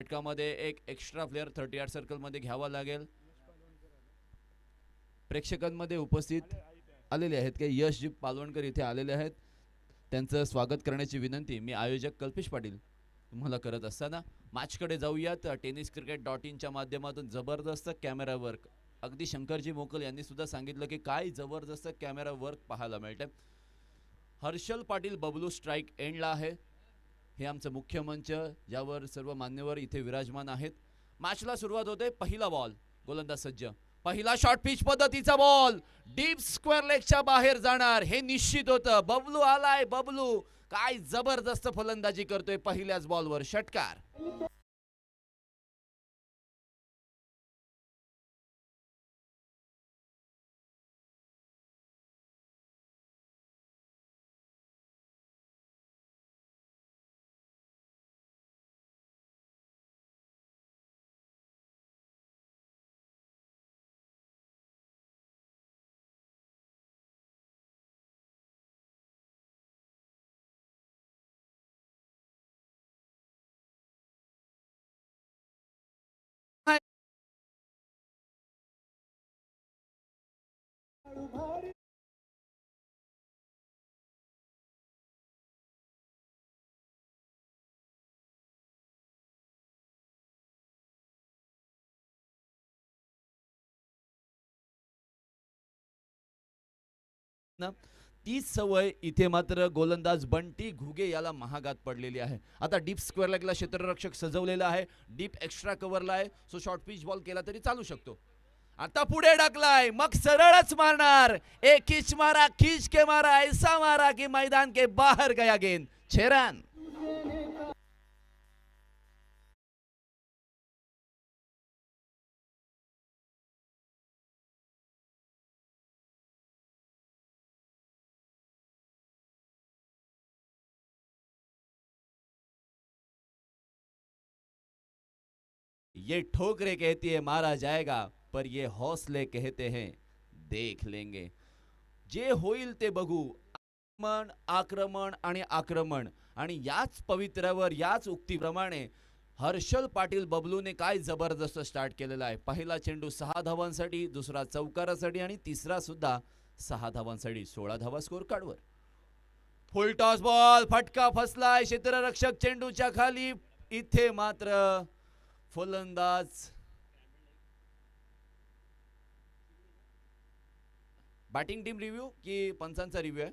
षटकामध्ये एक extra player 38 circle मध्ये घ्यावा लागेल. प्रेक्षकांमध्ये उपस्थित आलेले आहेत की यशजी पालवणकर इथे आलेले आहेत. त्यांचं स्वागत करण्याची विनंती मी आयोजक कल्पेश पाटील तुम्हाला करत असताना मॅचकडे जाऊयात. tenniscricket.in च्या माध्यमातून जबरदस्त कॅमेरा वर्क, अगदी शंकरजी मोकल यांनी सुद्धा सांगितलं की काय जबरदस्त कॅमेरा वर्क पाहायला मिळते. हर्षल पाटील बबलू स्ट्राइक एंडला आहे. हे आमचं मुख्य मंच ज्यावर सर्व मान्यवर इथे विराजमान आहेत. मॅचला सुरुवात होते. पहिला बॉल, गोलंदाज सज्ज. पहिला शॉर्ट पिच पद्धतीचा बॉल डीप स्क्वेअर लेगच्या बाहेर जाणार हे निश्चित होतं. बबलू आलाय. बबलू काय जबरदस्त फलंदाजी करतोय पहिल्याच बॉलवर. षटकार. ती सवय इथे मात्र गोलंदाज बंटी घुगे याला महागात पडलेली आहे. आता डीप स्क्वेअर लेगला क्षेत्ररक्षक सजवलेला आहे. डीप एक्स्ट्रा कव्हरला आहे. सो शॉर्ट पिच बॉल केला तरी चालू शकतो. आता पुढे टाकलाय मग सरळच मारणार. एक खिच मारा, खिच के मारा, ऐसा मारा की मैदान के बाहर गया गेंद. 6 रन. ये ठोकरे कहती है मारा जाएगा, पर ये हौसले कहते हैं देख लेंगे. जे होईल ते बघू. आक्रमण आक्रमण आणि आक्रमण. आणि याच पवित्र्यावर, याच उक्तीप्रमाणे हर्षल पाटील बबलूने काय जबरदस्त स्टार्ट केलेला आहे. पहिला चेंडू 6 धावांसाठी, दुसरा चौकारासाठी आणि तिसरा सुद्धा 6 धावांसाठी. 16 धावा स्कोर कार्डवर. फुल टॉस बॉल, फटका फसलाय क्षेत्ररक्षक चेंडूच्या खाली. इथे मात्र फलंदाज बॅटिंग टीम रिव्ह्यू की पंचांचा रिव्ह्यू आहे.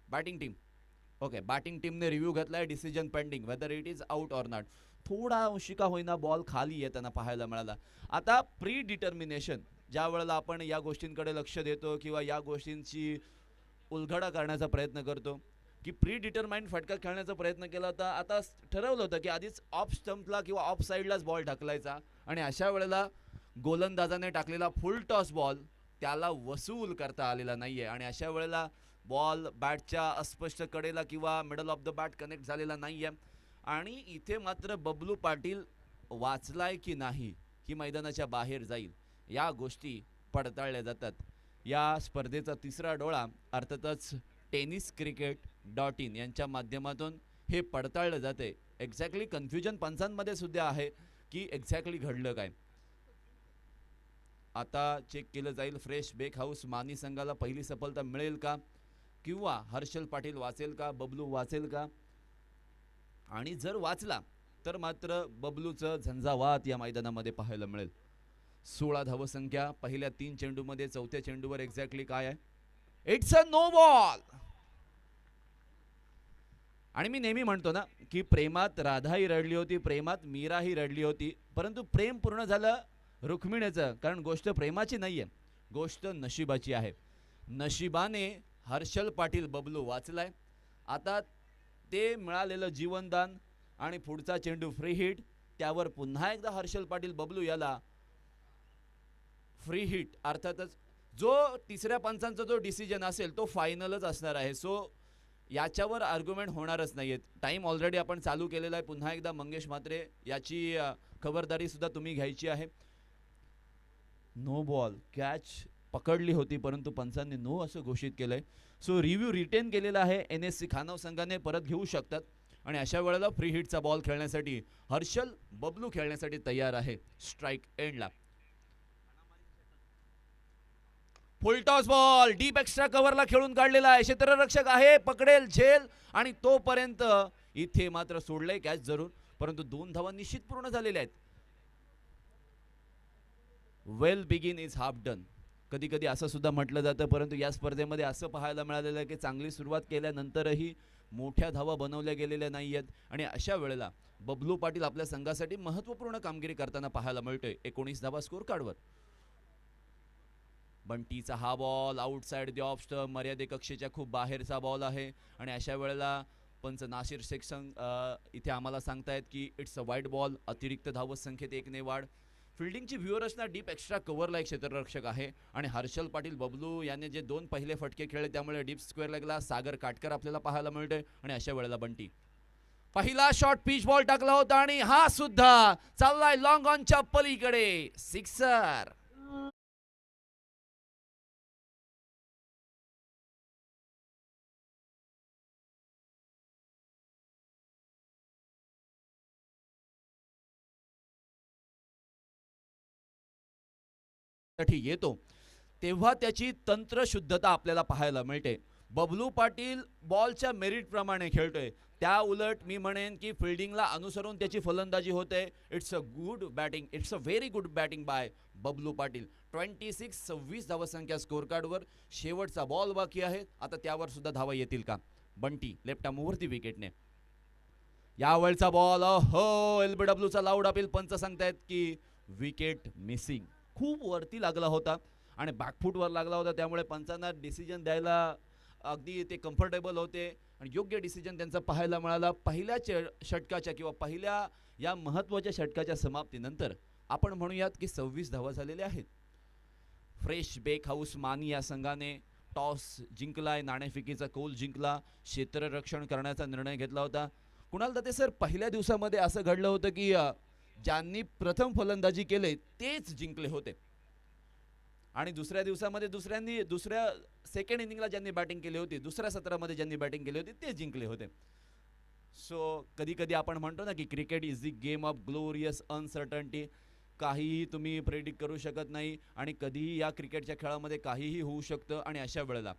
Batting team. ओके, बॅटिंग टीमने रिव्ह्यू घेतलाय. Decision pending whether it is out or not. थोडा अंशिका होईना बॉल खाली येताना पाहायला मिळाला. आता प्री डिटर्मिनेशन, ज्या वेळेला आपण या गोष्टींकडे लक्ष देतो किंवा या गोष्टींची उलगडा करण्याचा प्रयत्न करतो की प्री डिटरमाइंड फटका खेळण्याचा प्रयत्न केला होता. आता ठरवलं होतं की आधीच ऑफ स्टंपला किंवा ऑफ साईडलाच बॉल ढकलायचा आणि अशा वेळेला गोलंदाजाने टाकलेला फुल टॉस बॉल त्याला वसूल करता आलेला नाहीये आणि अशा वेळेला बॉल बॅटच्या अस्पष्ट कडेला किंवा middle of the bat connect झालेला नाहीये. आणि इथे मात्र बबलू पाटील वाचलाय की नाही, की मैदानाच्या बाहेर जाईल, या गोष्टी पडताळल्या जातात. या स्पर्धेचा तिसरा डोळा अर्थातच tenniscricket.in यांच्या माध्यमातून हे पडताळलं जाते. एक्झॅक्टली कन्फ्युजन पंचांमध्ये सुद्धा आहे की एक्झॅक्टली घडलं काय. आता चेक केलं जाईल. फ्रेश बेक हाऊस मानी संघाला पहिली सफलता मिळेल का, किंवा हर्षल पाटील वाचेल का, बबलू वाचेल का. आणि जर वाचला तर मात्र बबलूचं झंझावात या मैदानामध्ये पाहायला मिळेल. 16 धावसंख्या पहिल्या 3 चेंडूमध्ये. चौथ्या चेंडूवर एक्झॅक्टली काय आहे. It's a no ball. आणि मी नेहमी म्हणतो ना की प्रेमात राधाही रडली होती, प्रेमात मीराही रडली होती, परंतु प्रेम पूर्ण झालं रुक्मिणीचं. कारण गोष्ट प्रेमाची नाहीये, गोष्ट नशिबाची आहे. नशिबाने हर्षल पाटील बबलू वाचलाय. आता ते मिळालेलं जीवनदान आणि पुढचा चेंडू फ्री हिट, त्यावर पुन्हा एकदा हर्षल पाटील बबलू याला फ्री हिट. अर्थातच जो तिसऱ्या पंचांचा जो डिसिजन असेल तो फायनलच असणार आहे. सो याच्यावर आर्ग्युमेंट होणारच नाहीये. टाइम ऑलरेडी आपण चालू केलेला आहे. पुन्हा एकदा मंगेश म्हात्रे याची खबरदारी सुद्धा तुम्ही घ्यायची आहे. No ball. कॅच पकडली होती परंतु पंचांनी नो असं घोषित केलंय. सो रिव्ह्यू रिटेन केलेला आहे. NSC खानव संघाने परत घेऊ शकतात. आणि अशा वेळेला फ्री हिटचा बॉल खेळण्यासाठी हर्षल बबलू खेळण्यासाठी तयार आहे स्ट्राइक एंडला. फुलटॉस बॉल डीप एक्स्ट्रा कव्हरला खेळून काढलेला आहे. क्षेत्ररक्षक आहे, पकडेल, झेल आणि तोपर्यंत इथे मात्र सोडलंय कॅच जरूर, परंतु 2 धावा निश्चित पूर्ण झालेल्या आहेत. वेल बिगिन इज हाफ डन. कधी कधी असं सुद्धा म्हटलं जातं, परंतु या स्पर्धेमध्ये असं पाहायला मिळालेलं आहे की चांगली सुरुवात केल्यानंतरही मोठ्या धावा बनवल्या गेलेल्या नाही आहेत. आणि अशा वेळेला बबलू पाटील आपल्या संघासाठी महत्त्वपूर्ण कामगिरी करताना पाहायला मिळतोय. 19 धावा स्कोर कार्डवर. बंटीचा हा ball outside the off stump, मर्यादे कक्षेच्या खूप बाहेरचा बॉल आहे. आणि अशा वेळेला पंच नासिर शेख इथे आम्हाला सांगतायत की इट्स अ वाईट बॉल. अतिरिक्त धावत संख्येत 1 ने वाढ. फिल्डिंगची व्ह्यूअर्सना डीप एक्स्ट्रा कव्हरला एक क्षेत्ररक्षक आहे. आणि हर्षल पाटील बबलू याने जे 2 पहिले फटके खेळले त्यामुळे डीप स्क्वेअर लेगला सागर काटकर आपल्याला पाहायला मिळतोय. आणि अशा वेळेला बंटी पहिला शॉट पिच बॉल टाकला होता आणि हा सुद्धा चाललाय लॉंग ऑनच्या पलीकडे, सिक्सर. येतो तेव्हा त्याची तंत्रशुद्धता आपल्याला पाहायला मिळते. बबलू पाटील बॉलच्या मेरिट प्रमाणे खेळतोय, त्या उलट मी म्हणेन की फिल्डिंगला अनुसरून त्याची फलंदाजी होते. It's a good batting, it's a very good batting by Bablu Patil. 26 धावसंख्या स्कोर कार्डवर. शेवटचा बॉल बाकी आहे, आता त्यावर सुद्धा धावा येतील का. बंटी लेफ्ट आर्मवरती विकेटने. यावेळचा बॉल हो एलबीडब्ल्यूचा लाऊड अपील. पंच सांगतायत की विकेट मिसिंग. खूप वरती लागला होता आणि बॅकफूटवर लागला होता, त्यामुळे पंचांना डिसिजन द्यायला अगदी ते कम्फर्टेबल होते आणि योग्य डिसिजन त्यांचा पाहायला मिळाला. पहिल्या षटकाच्या किंवा पहिल्या या महत्त्वाच्या षटकाच्या समाप्तीनंतर आपण म्हणूयात की 26 धावा झालेल्या आहेत. फ्रेश बेक हाऊस मानी या संघाने टॉस जिंकलाय, नाणेफेकीचा कौल जिंकला, क्षेत्ररक्षण करण्याचा निर्णय घेतला होता. कुणाल दत्ते सर, पहिल्या दिवसामध्ये असं घडलं होतं की ज्यांनी प्रथम फलंदाजी केले तेच जिंकले होते आणि दुसऱ्या दिवसामध्ये दुसऱ्या सेकंड इनिंगला ज्यांनी बॅटिंग केली होती, दुसऱ्या सत्रामध्ये ज्यांनी बॅटिंग केली होती ते जिंकले होते. सो कधी कधी आपण म्हणतो ना की cricket is the game of glorious uncertainty. काहीही तुम्ही प्रेडिक्ट करू शकत नाही आणि कधीही या क्रिकेटच्या खेळामध्ये काहीही होऊ शकतं. आणि अशा वेळेला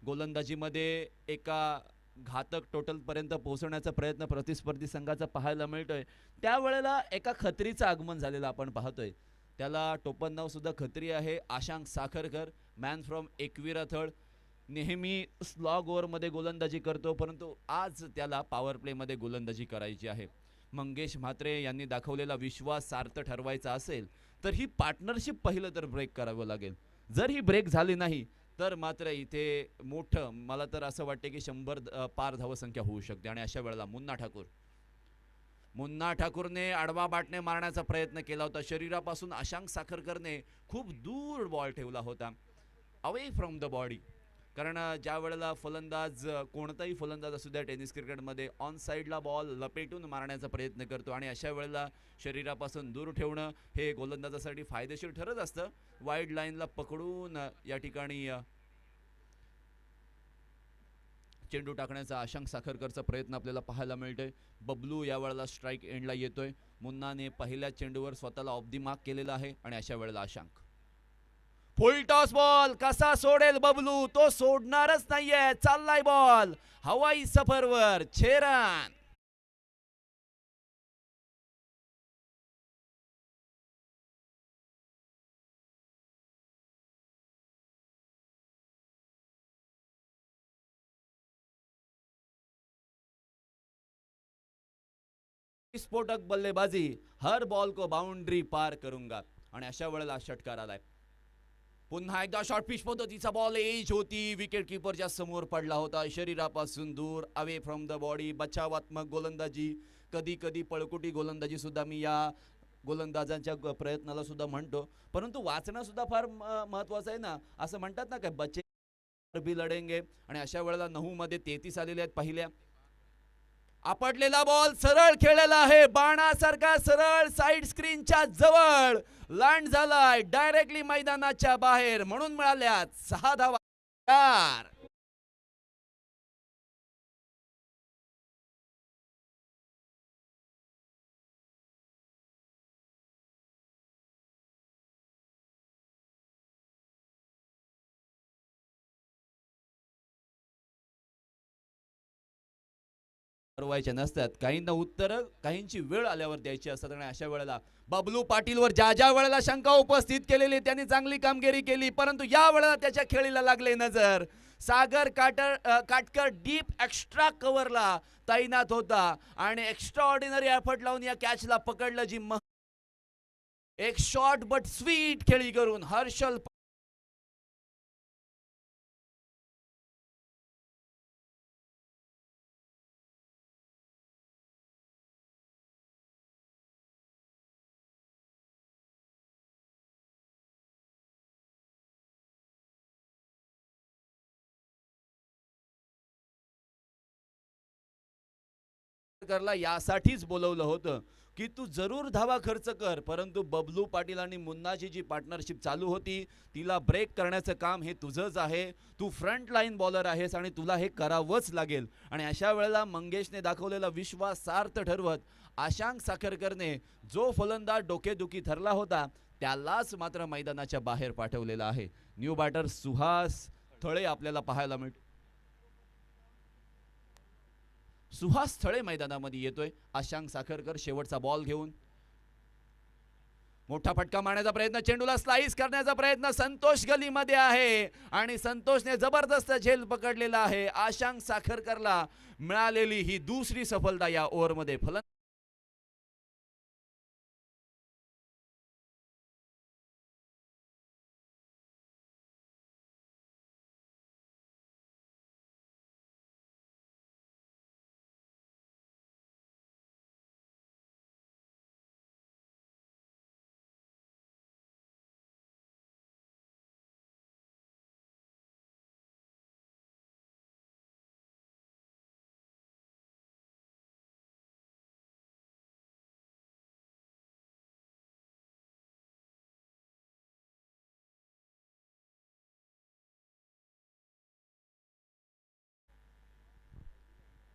गोलंदाजीमध्ये एका घातक टोटलपर्यंत पोहोचण्याचा प्रयत्न प्रतिस्पर्धी संघाचा पाहायला मिळतोय. त्यावेळेला एका खत्रीचं आगमन झालेलं आपण पाहतोय. त्याला टोपण नाव सुद्धा खत्री आहे, Ashank Sakharkar. Man from Ekvira third. नेहमी स्लॉग ओव्हरमध्ये गोलंदाजी करतो, परंतु आज त्याला पॉवर प्लेमध्ये गोलंदाजी करायची आहे. मंगेश म्हात्रे यांनी दाखवलेला विश्वास सार्थ ठरवायचा असेल तर ही पार्टनरशिप पहिलं तर ब्रेक करावं लागेल. जर ही ब्रेक झाली नाही तर मात्र इथे मोठं मला तर असं वाटते की 100 पार धावसंख्या होऊ शकते. आणि अशा वेळेला मुन्ना ठाकूरने आडवा बाटने मारण्याचा प्रयत्न केला होता. शरीरापासून आशांक साखरकरने खूप दूर बॉल ठेवला होता, अवे फ्रॉम द बॉडी. कारण ज्या वेळेला फलंदाज, कोणताही फलंदाज असू द्या टेनिस क्रिकेटमध्ये, ऑन साईडला बॉल लपेटून मारण्याचा प्रयत्न करतो आणि अशा वेळेला शरीरापासून दूर ठेवणं हे गोलंदाजासाठी फायदेशीर ठरत असतं. वाईड लाईनला पकडून या ठिकाणी चेंडू टाकण्याचा आशांक साखरकरचा प्रयत्न आपल्याला पाहायला मिळतोय. बबलू यावेळेला स्ट्राइक एंडला येतोय. मुन्नाने पहिल्या चेंडूवर स्वतःला ऑफ दी मार्क केलेला आहे आणि अशा वेळेला आशांक. फुल टॉस बॉल कसा सोडेल बबलू, तो सोडणारच नाहीये. चाललाय बॉल हवाई सफरवर, 6 रन. स्फोटक बल्लेबाजी, हर बॉल को बाउंड्री पार करूंगा. आणि अशा वेळेला षटकार आलाय. पुन्हा एकदा शॉर्ट पिच पद्धतीचा बॉल, एज होती, विकेट किपरच्या समोर पडला होता. शरीरापासून दूर, अवे फ्रॉम द बॉडी, बचावात्मक गोलंदाजी, कधी कधी पळकुटी गोलंदाजी सुद्धा मी या गोलंदाजांच्या प्रयत्नाला सुद्धा म्हणतो. परंतु वाचणं सुद्धा फार महत्वाचं आहे ना. असं म्हणतात ना काय बच्चे भी लढेंगे. आणि अशा वेळेला 9 मध्ये 33 आलेले आहेत. पहिल्या आपटलेला बॉल सरळ खेळलेला आहे, बाणासारखा सरळ साइड स्क्रीनच्या जवळ लँड झालाय, डायरेक्टली मैदानाच्या बाहेर. म्हणून मिळाल्या 6 धावा. ठरवायच्या नसतात, काहींना उत्तर काहींची वेळ आल्यावर द्यायची असतात आणि अशा वेळेला बबलू पाटीलवर ज्या ज्या वेळेला शंका उपस्थित केलेली त्यांनी चांगली कामगिरी केली, परंतु या वेळेला त्याच्या खेळीला लागले नजर. सागर काटकर डीप एक्स्ट्रा कव्हरला तैनात होता आणि एक्स्ट्रा ऑर्डिनरी एफर्ट लावून या कॅचला पकडलं. जी एक शॉर्ट बट स्वीट खेळी करून हर्षल करला यासाठीच बोलवलं होतं की तू जरूर धावा खर्च कर, परंतु बबलू पाटील आणि मुन्नाची जी पार्टनरशिप चालू होती तिला ब्रेक करण्याचं काम हे तुझंच आहे. तू फ्रंट लाईन बॉलर आहेस आणि तुला हे करावंच लागेल. आणि अशा वेळेला मंगेशने दाखवलेला विश्वास सार्थ ठरवत आशांक साखरकरने जो फलंदाज डोकेदुखी ठरला होता त्यालाच मात्र मैदानाच्या बाहेर पाठवलेला आहे. न्यू बॅटर सुहास थळे आपल्याला पाहायला मिळतो. सुहास थळे मैदानामध्ये येतोय. आशांक साखरकर शेवटचा बॉल घेऊन मोठा फटका मारण्याचा प्रयत्न, चेंडूला स्लाइस करण्याचा प्रयत्न संतोष गलीमध्ये आहे आणि संतोषने जबरदस्त झेल पकडलेला आहे. आशांक साखरकरला मिळालेली ही दुसरी सफलता या ओव्हरमध्ये.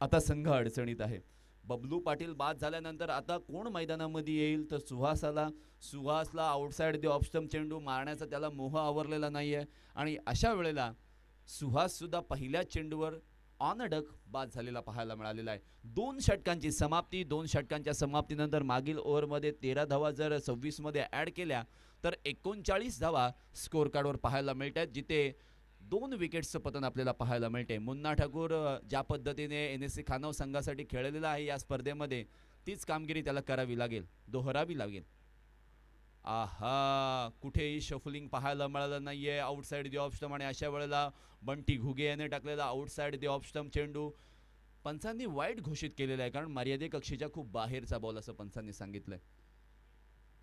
आता संघ अडचणीत आहे. बबलू पाटील बाद झाल्यानंतर आता कोण मैदानामध्ये येईल तर सुहासला आउटसाइड द ऑफ स्टंप चेंडू मारण्याचा त्याला मोह आवरलेला नाहीये आणि अशा वेळेला सुहास सुद्धा पहिल्या चेंडूवर ऑन अ डक बाद झालेला पाहायला मिळालेला आहे. 2 षटकांच्या समाप्तीनंतर मागील ओव्हरमध्ये 13 धावा जर 26 मध्ये ऍड केल्या तर 39 धावा स्कोर कार्डवर पाहायला मिळत आहेत, जिथे 2 विकेट्सचं पतन आपल्याला पाहायला मिळते. मुन्ना ठाकूर ज्या पद्धतीने NSC खानव संघासाठी खेळलेला आहे या स्पर्धेमध्ये तीच कामगिरी त्याला करावी लागेल, दोहरावी लागेल. आहा, कुठेही शफलिंग पाहायला मिळालं नाहीये आउटसाइड दी ऑफ स्टंप आणि अशा वेळेला बंटी घुगे याने टाकलेला आउटसाइड दी ऑफ स्टंप चेंडू पंचांनी वाईट घोषित केलेला आहे, कारण मर्यादे कक्षेच्या खूप बाहेरचा बॉल असं पंचांनी सांगितलंय.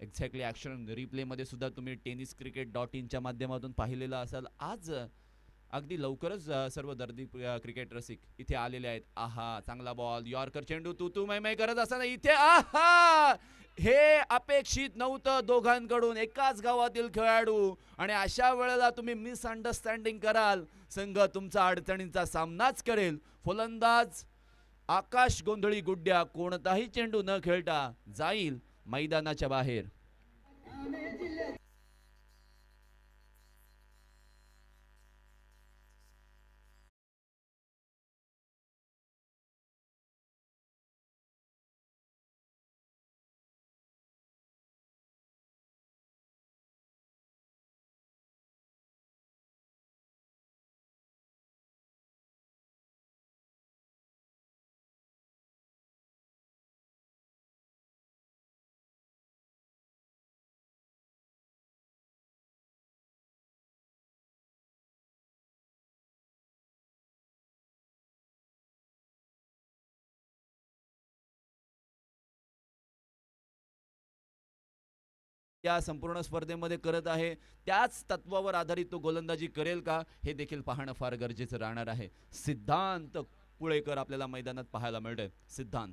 एक्झॅक्टली ॲक्शन रिप्लेमध्ये सुद्धा तुम्ही टेनिस क्रिकेट .in माध्यमातून पाहिलेलं असाल. आज अगदी लवकरच सर्व दर्दी क्रिकेट रसिक इथे आलेले आहेत. आहा, चांगला बॉल, यॉर्कर चेंडू तू मै करत असताना इथे आहा, हे अपेक्षित नव्हतं दोघांकडून, एकाच गावातील खेळाडू आणि अशा वेळेला तुम्ही मिसअंडरस्टँडिंग कराल, संघ तुमचा अडचणींचा सामनाच करेल. फलंदाज आकाश गोंधळी गुड्ड्या कोणताही चेंडू न खेळता जाईल मैदानाच्या बाहेर. या संपूर्ण स्पर्धेमध्ये करत आहे त्याच तत्वावर आधारित तो गोलंदाजी करेल का हे देखील पाहणं फार गरजेचं राहणार आहे. सिद्धांत पुळेकर आपल्याला मैदानात पाहायला मिळतोय. सिद्धांत,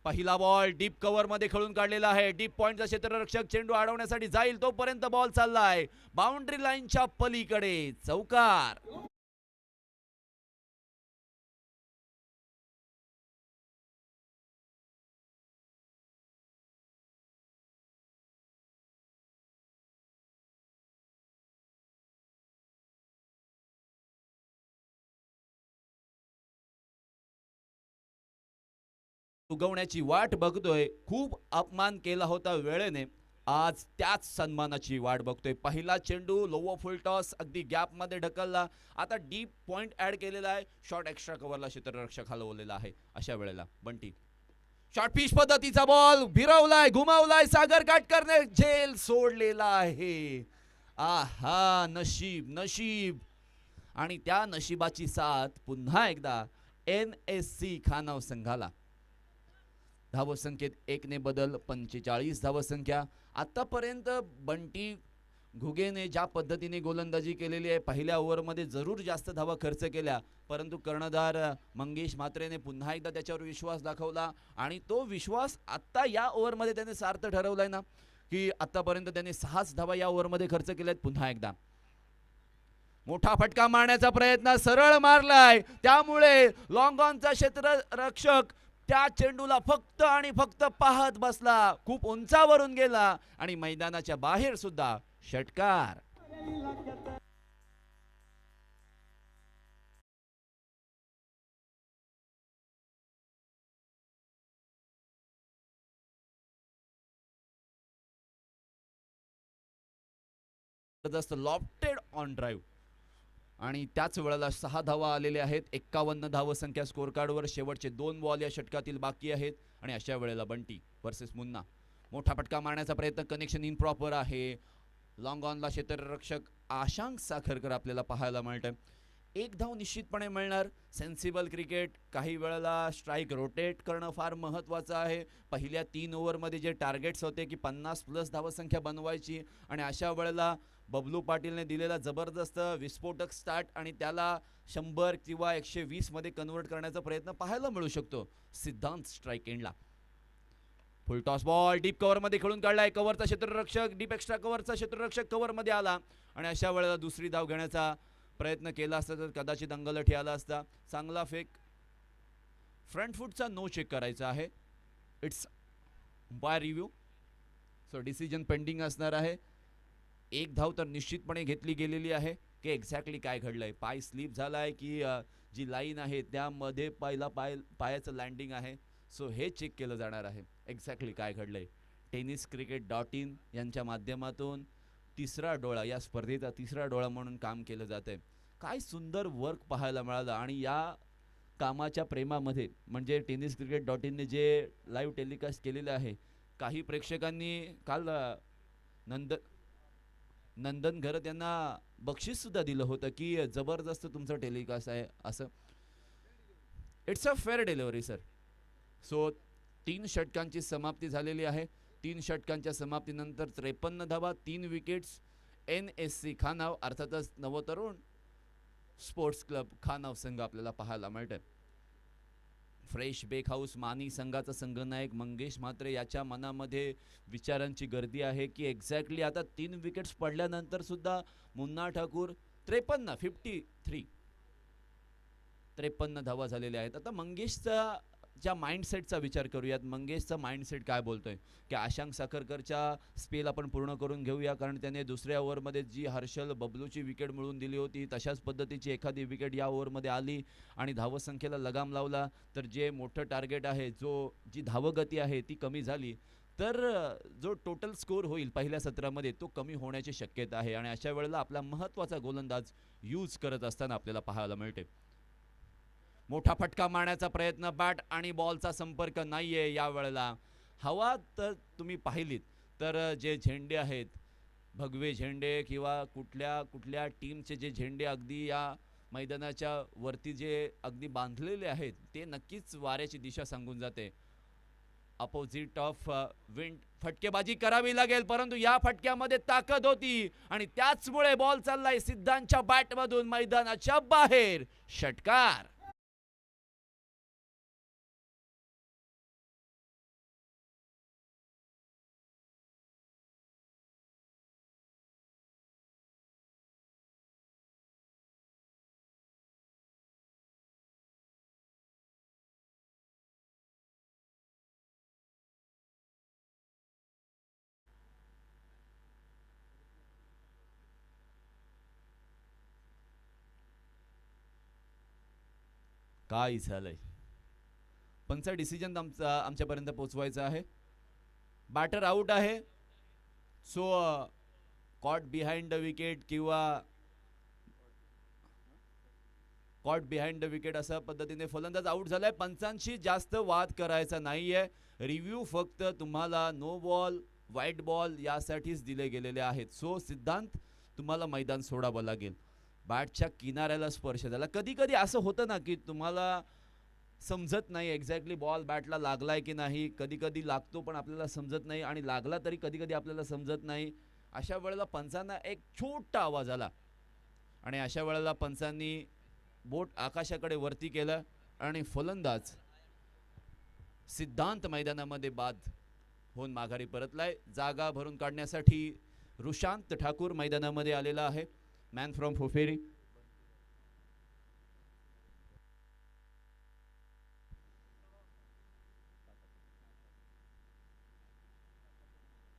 पहिला बॉल डीप कव्हर मध्ये खेळून काढलेला आहे. डीप पॉइंटचा क्षेत्ररक्षक चेंडू अडवण्यासाठी जाईल तोपर्यंत बॉल चाललाय बाउंड्री लाईनच्या पलीकडे, चौकार. उगवण्याची वाट बघतोय. खूप अपमान केला होता वेळेने, आज त्याच सन्मानाची वाट बघतोय. पहिला चेंडू लोवर फुल टॉस अगदी गॅपमध्ये ढकलला. आता डीप पॉइंट ऍड केलेला आहे. शॉर्ट एक्स्ट्रा कव्हरला क्षेत्ररक्षक हलवलेला आहे. अशा वेळेला बंटी शॉर्ट पिच पद्धतीचा बॉल भिरवलाय, घुमावलाय. सागर काटकरने झेल सोडलेला आहे. आहा, नशीब नशीब. आणि त्या नशिबाची साथ पुन्हा एकदा NSC खानाव संघाला. धावसंख्येत 1 ने बदल, 45 धावसंख्या. आतापर्यंत बंटी घुगेने ज्या पद्धतीने गोलंदाजी केलेली आहे, पहिल्या ओव्हरमध्ये जरूर जास्त धावा खर्च केल्या, परंतु कर्णधार मंगेश म्हात्रेने पुन्हा एकदा त्याच्यावर विश्वास दाखवला. आणि तो विश्वास आता या ओव्हरमध्ये त्याने सार्थ ठरवलाय ना, की आतापर्यंत त्याने 6च धावा या ओव्हरमध्ये खर्च केल्यात. पुन्हा एकदा मोठा फटका मारण्याचा प्रयत्न सरळ मारलाय, त्यामुळे लॉंग ऑनचा क्षेत्ररक्षक त्या चेंडूला फक्त आणि फक्त पाहत बसला. खूप उंचावरून गेला आणि मैदानाच्या बाहेर सुद्धा षटकार. जबरदस्त लॉफ्टेड ऑन ड्राईव्ह आणि त्याच वेळेला 6 धावा आलेल्या आहेत. 51 धावसंख्या स्कोर कार्डवर. शेवटचे 2 बॉल या षटकातील बाकी आहेत. आणि अशा वेळेला बंटी वर्सेस मुन्ना. मोठा फटका मारण्याचा प्रयत्न, कनेक्शन इम्प्रॉपर आहे. लॉंग ऑनला क्षेत्ररक्षक आशांक साखरकर आपल्याला पाहायला मिळतंय. 1 धाव निश्चितपणे मिळणार. Sensible cricket. काही वेळेला स्ट्राईक रोटेट करणं फार महत्त्वाचं आहे. पहिल्या 3 ओव्हरमध्ये जे टार्गेट्स होते की 50+ धावसंख्या बनवायची, आणि अशा वेळेला बबलू पाटीलने दिलेला जबरदस्त विस्फोटक स्टार्ट आणि त्याला 100 किंवा 120 मध्ये कन्वर्ट करण्याचा प्रयत्न पाहायला मिळू शकतो सिद्धांत स्ट्राईक एंडला. फुल टॉस बॉल डीप कव्हरमध्ये खेळून काढलाय. कव्हरचा क्षेत्ररक्षक, डीप एक्स्ट्रा कव्हरचा क्षेत्ररक्षक कव्हरमध्ये आला आणि अशा वेळेला दुसरी धाव घेण्याचा प्रयत्न केला असता तर कदाचित अंगलठी आला असता. चांगला फेक. फ्रंट फुटचा नो चेक करायचा आहे. It's by review, so decision pending असणार आहे. 1 धाव तर निश्चितपणे घेतली गेलेली आहे. की एक्झॅक्टली काय घडलंय, पाय स्लिप झालाय की जी लाईन आहे त्यामध्ये पायाचं लँडिंग आहे. सो हे चेक केलं जाणार आहे एक्झॅक्टली काय घडलंय. tenniscricket.in यांच्या माध्यमातून तिसरा डोळा, या स्पर्धेचा तिसरा डोळा म्हणून काम केलं जातंय. काय सुंदर वर्क पाहायला मिळालं. आणि या कामाच्या प्रेमामध्ये म्हणजे tenniscricket.in ने जे लाईव्ह टेलिकास्ट केलेलं आहे, काही प्रेक्षकांनी काल नंद नंदन घरत यांना बक्षीस सुद्धा दिलं होतं की जबरदस्त तुमचं टेलिकास्ट आहे असं. It's a fair delivery sir. So 3 षटकांची समाप्ती झालेली आहे. 3 षटकांच्या समाप्तीनंतर 53 धावा, 3 विकेट्स. NSC खानाव अर्थातच नवतरुण स्पोर्ट्स क्लब खानाव संघ आपल्याला पाहायला मिळतंय. फ्रेश बेक हाऊस मानी संघाचा संघनायक मंगेश म्हात्रे याच्या मनामध्ये विचारांची गर्दी आहे की एक्झॅक्टली आता 3 विकेट्स पडल्यानंतर सुद्धा मुन्ना ठाकूर 53 धावा झालेल्या आहेत. आता मंगेशचा ज्या माइंडसेटचा विचार करूयात. मंगेशचा माइंडसेट काय बोलतोय की आशांक साखरकरच्या स्पेल आपण पूर्ण करून घेऊया, कारण त्याने दुसऱ्या ओव्हरमध्ये जी हर्षल बबलूची विकेट मिळवून दिली होती तशाच पद्धतीची एखादी विकेट या ओव्हरमध्ये आली आणि धावसंख्येला लगाम लावला तर जे मोठं टार्गेट आहे, जी धावगती आहे ती कमी झाली तर जो टोटल स्कोर होईल पहिल्या सत्रामध्ये तो कमी होण्याची शक्यता आहे. आणि अशा वेळेला आपला महत्त्वाचा गोलंदाज यूज करत असताना आपल्याला पाहायला मिळते. मोठा फटका मारण्याचा प्रयत्न, बॅट आणि बॉलचा संपर्क नाहीये या वेळेला. हवा तर तुम्ही पाहिलीत तर जे झेंडे आहेत, भगवे झेंडे किंवा कुठल्या कुठल्या टीमचे जे झेंडे अगदी या मैदानाच्या वरती जे अगदी बांधलेले आहेत ते नक्कीच वाऱ्याची दिशा सांगून जाते. अपोजिट ऑफ विंड फटकेबाजी करावी लागेल, परंतु या फटक्यामध्ये ताकद होती आणि त्याचमुळे बॉल चाललाय सिद्धांतच्या बॅटमधून मैदानाच्या बाहेर. षटकार. काय झालंय, पंचा डिसिजन आमच्यापर्यंत पोहोचवायचा आहे. बॅटर आउट आहे. So caught behind the wicket किंवा कॉट बिहाइंड द विकेट अशा पद्धतीने फलंदाज आउट झालाय. पंचांशी जास्त वाद करायचा नाहीये. रिव्ह्यू फक्त तुम्हाला नो बॉल व्हाईट बॉल यासाठीच दिले गेलेले आहेत. सो सिद्धांत तुम्हाला मैदान सोडावं लागेल. बॅटच्या किनाऱ्याला स्पर्श झाला. कधी कधी असं होतं ना की तुम्हाला समजत नाही एक्झॅक्टली बॉल बॅटला लागलाय की नाही. कधी कधी लागतो पण आपल्याला समजत नाही आणि लागला तरी कधी कधी आपल्याला समजत नाही. अशा वेळेला पंचांना एक छोटा आवाज आला आणि अशा वेळेला पंचांनी बोट आकाशाकडे वरती केलं आणि फलंदाज सिद्धांत मैदानामध्ये बाद होऊन माघारी परतलाय. जागा भरून काढण्यासाठी रुशांत ठाकूर मैदानामध्ये आलेला आहे. Man from Phopheri.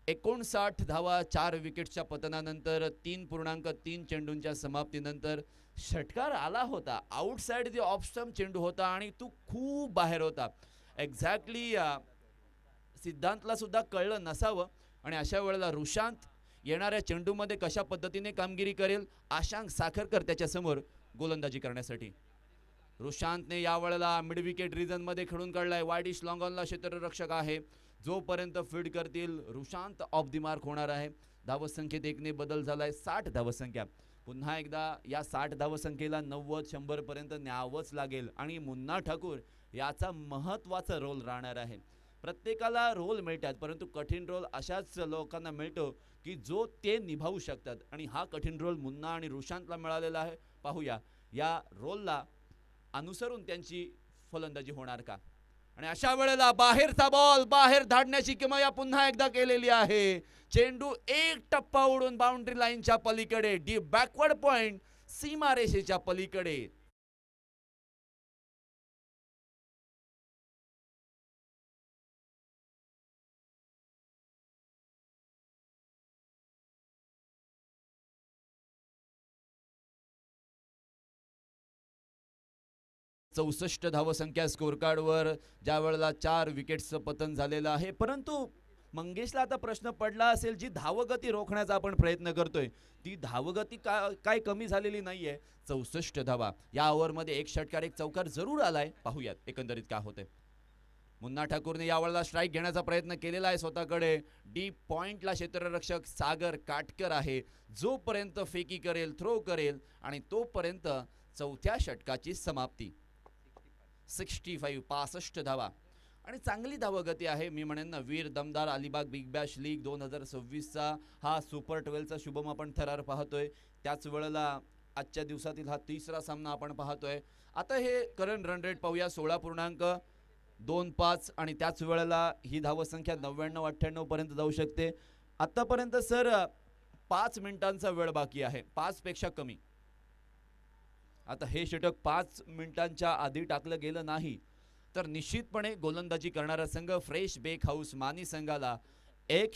एकोणसाठ धावा 4 विकेटच्या पतनानंतर 3.3 चेंडूंच्या समाप्तीनंतर षटकार आला होता. आउटसाइड द ऑफ स्टंप चेंडू होता आणि तो खूप बाहेर होता. एक्झॅक्टली सिद्धांतला सुद्धा कळलं नसावं आणि अशा वेळेला रुशांत येणाऱ्या चेंडूमध्ये कशा पद्धतीने कामगिरी करेल. आशांक साखरकर त्याच्यासमोर गोलंदाजी करण्यासाठी. रुशांतने यावेळेला मिड विकेट रिजनमध्ये खेळून काढलाय. वाईडिश लॉंगॉनला क्षेत्ररक्षक आहे. जोपर्यंत फील्ड करतील रुशांत ऑफ द मार्क होणार आहे. धावसंख्येत 1ने बदल झालाय. 60 धावसंख्या. पुन्हा एकदा या 60 धावसंख्येला 90-100 पर्यंत न्यावंच लागेल आणि मुन्ना ठाकूर याचा महत्त्वाचा रोल राहणार आहे. प्रत्येकाला रोल मिळतात परंतु कठीण रोल अशाच लोकांना मिळतो की जो ते निभावू शकतात आणि हा कठीण रोल मुन्ना आणि रुशांतला मिळालेला आहे. पाहूया या रोलला अनुसरून त्यांची फलंदाजी होणार का. आणि अशा वेळेला बाहेरचा बॉल बाहेर धाडण्याची किमया पुन्हा एकदा केलेली आहे. चेंडू एक टप्पा उडून बाउंड्री लाईनच्या पलीकडे डीप बॅकवर्ड पॉइंट सीमारेषेच्या पलीकडे. चौसष्ट धावसंख्या स्कोर कार्डवर ज्या वेळेला 4 विकेट्सचं पतन झालेलं आहे. परंतु मंगेशला आता प्रश्न पडला असेल जी धावगती रोखण्याचा आपण प्रयत्न करतोय ती धावगती काय कमी झालेली नाहीये. 64 धावा या ओव्हरमध्ये एक षटकार एक चौकार जरूर आलाय. पाहूयात एकंदरीत काय होतंय. मुन्ना ठाकूरने यावेळेला स्ट्राईक घेण्याचा प्रयत्न केलेला आहे स्वतःकडे. डीप पॉइंटला क्षेत्ररक्षक सागर काटकर आहे. जोपर्यंत फेकी करेल थ्रो करेल आणि तोपर्यंत चौथ्या षटकाची समाप्ती. 65 धावा आणि चांगली धावगती आहे. मी म्हणेन ना वीर दमदार अलिबाग बिग बॅश लीग 2026चा हा सुपर 12चा शुभम आपण थरार पाहतोय. त्याच वेळेला आजच्या दिवसातील हा तिसरा सामना आपण पाहतोय. आता हे करंट रन रेट पाहूया 16.25 आणि त्याच वेळेला ही धावसंख्या 99-98 पर्यंत जाऊ शकते. आतापर्यंत सर 5 मिनिटांचा वेळ बाकी आहे. 5 पेक्षा कमी. आता हे षटक 5 मिनिटांच्या आधी टाकलं गेलं नाही तर निश्चितपणे गोलंदाजी करणारा संघ फ्रेश बेक हाऊस मानी संघाला एक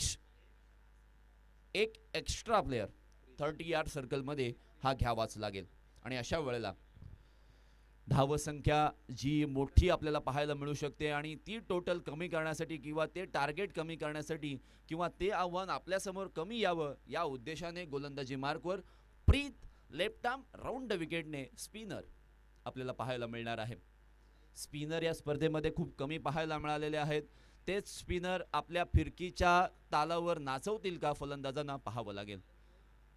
एक्स्ट्रा प्लेयर 30 यार्ड सर्कलमध्ये हा घ्यावाच लागेल. आणि अशा वेळेला धावसंख्या जी मोठी आपल्याला पाहायला मिळू शकते आणि ती टोटल कमी करण्यासाठी किंवा ते टार्गेट कमी करण्यासाठी किंवा ते आव्हान आपल्यासमोर कमी यावं या उद्देशाने गोलंदाजी मार्कवर प्रीत लेफ्ट आर्म राऊंड विकेटने स्पिनर आपल्याला पाहायला मिळणार आहे. स्पिनर या स्पर्धेमध्ये खूप कमी पाहायला मिळालेले आहेत. तेच स्पिनर आपल्या फिरकीच्या तालावर नाचवतील का फलंदाजांना पाहावं लागेल.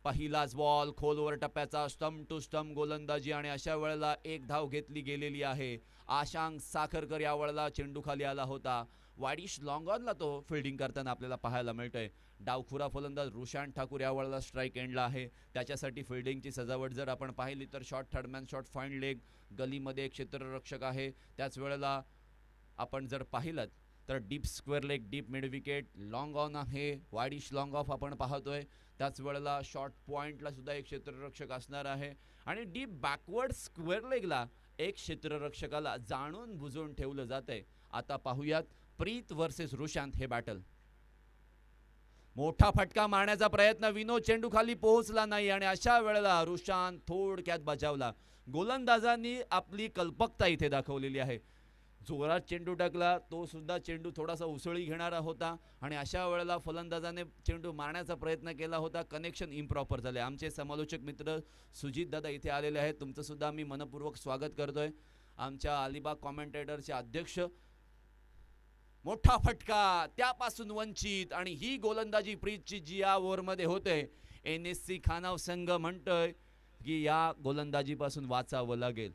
पहिलाच बॉल खोलवर टप्प्याचा स्टंप टू स्टंप गोलंदाजी आणि अशा वेळेला एक धाव घेतली गेलेली आहे. आशांक साखरकर या वेळेला चेंडू खाली आला होता. वाडिश लॉंगॉनला तो फिल्डिंग करताना आपल्याला पाहायला मिळतोय. डावखुरा फलंदाज रुशांत ठाकूर या वेळेला स्ट्राईक एंडला आहे. त्याच्यासाठी फिल्डिंगची सजावट जर आपण पाहिली तर short third man short fine leg गलीमध्ये एक क्षेत्ररक्षक आहे. त्याच वेळेला आपण जर पाहिलं तर deep square leg deep mid wicket long on आहे. वाडिश लॉंग ऑफ आपण पाहतोय. त्याच वेळेला शॉर्ट पॉइंटला सुद्धा एक क्षेत्ररक्षक असणार आहे आणि डीप बॅकवर्ड स्क्वेअर लेगला एक क्षेत्ररक्षकाला जाणून बुजून ठेवलं जातंय. आता पाहूयात प्रीत वर्सेस रुशांत हे बॅटल. मोठा फटका मारण्याचा प्रयत्न विनोद चेंडू खाली पोहोचला नाही आणि अशा वेळेला रुशांत थोडक्यात बचावला. गोलंदाजांनी आपली कल्पकता इथे दाखवलेली आहे. जोरात चेंडू टाकला, तो सुद्धा चेंडू थोडासा उसळी घेणारा होता आणि अशा वेळेला फलंदाजाने चेंडू मारण्याचा प्रयत्न केला होता. कनेक्शन इम्प्रॉपर झाले. आमचे समालोचक मित्र सुजित दादा इथे आलेले आहेत, तुमचं सुद्धा मी मनपूर्वक स्वागत करतोय. आमच्या अलिबाग कॉमेंटेटरचे अध्यक्ष. मोठा फटका, त्यापासून वंचित, आणि ही गोलंदाजी प्रीतची जी या ओव्हरमध्ये होते. NSC खानाव संघ म्हणतोय की या गोलंदाजीपासून वाचावं लागेल.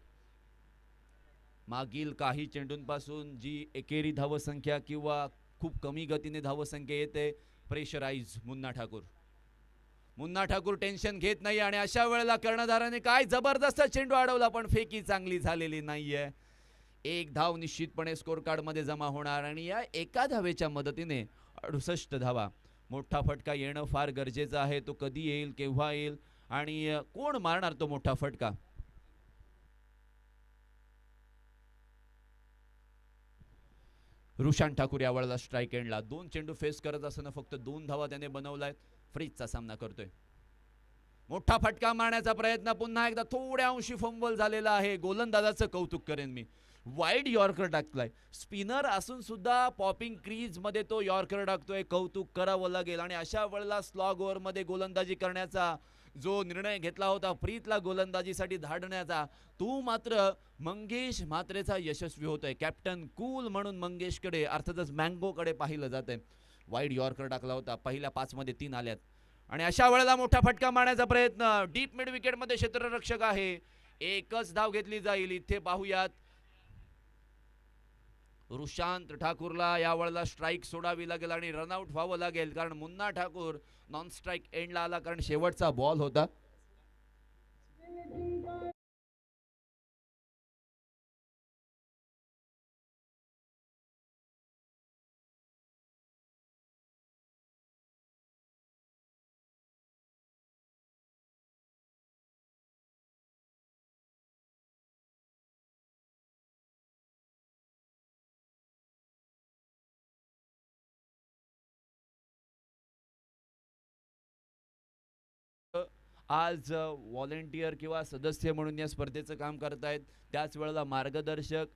मागील काही चेंडूंपासून जी एकेरी धावसंख्या किंवा खूप कमी गतीने धावसंख्या येते. प्रेशराइज मुन्ना ठाकूर टेन्शन घेत नाही आणि अशा वेळेला कर्णधाराने काय जबरदस्त चेंडू अडवला, पण फेकी चांगली झालेली नाहीये. एक धाव निश्चितपणे स्कोर कार्ड मध्ये जमा होणार आणि या एका धावेच्या मदतीने 68 धावा. मोठा फटका येणं फार गरजेचं आहे. तो कधी येईल, केव्हा येईल आणि कोण मारणार तो मोठा फटका? रुशान ठाकूर यावेळेला स्ट्राईक एंडला. 2 चेंडू फेस करत असताना फक्त 2 धावा त्याने बनवलायत. फ्रीजचा सामना करतोय. मोठा फटका मारण्याचा प्रयत्न पुन्हा एकदा थोड्या अंशी फंबल झालेला आहे. गोलंदाजाचं कौतुक करेन मी. वाईड यॉर्कर टाकलाय. स्पिनर असून सुद्धा पॉपिंग क्रीज मध्ये तो यॉर्कर टाकतोय. कौतुक करावं लागेल. आणि अशा वेळेला स्लॉग ओव्हर मध्ये गोलंदाजी करण्याचा जो निर्णय घेतला होता प्रीतला गोलंदाजीसाठी धाडण्याचा, तो मात्र मंगेश म्हात्रेचा यशस्वी होतोय. कॅप्टन कूल म्हणून मंगेशकडे, अर्थातच मँगोकडे पाहिलं जातंय. वाईड यॉर्कर टाकला होता. पहिल्या 5 मध्ये 3 आल्यात आणि अशा वेळेला मोठा फटका मारण्याचा प्रयत्न. डीप मिड विकेट मध्ये क्षेत्ररक्षक आहे. एकच धाव घेतली जाईल. इथे पाहूयात रुशांत ठाकूरला या वेळेला स्ट्राईक सोडावी लागेल आणि रनआउट व्हावं लागेल, कारण मुन्ना ठाकूर नॉन स्ट्राईक एंडला आला, कारण शेवटचा बॉल होता. आज व्हॉलेंटियर किंवा सदस्य म्हणून या स्पर्धेचं काम करतायत. त्याच वेळेला मार्गदर्शक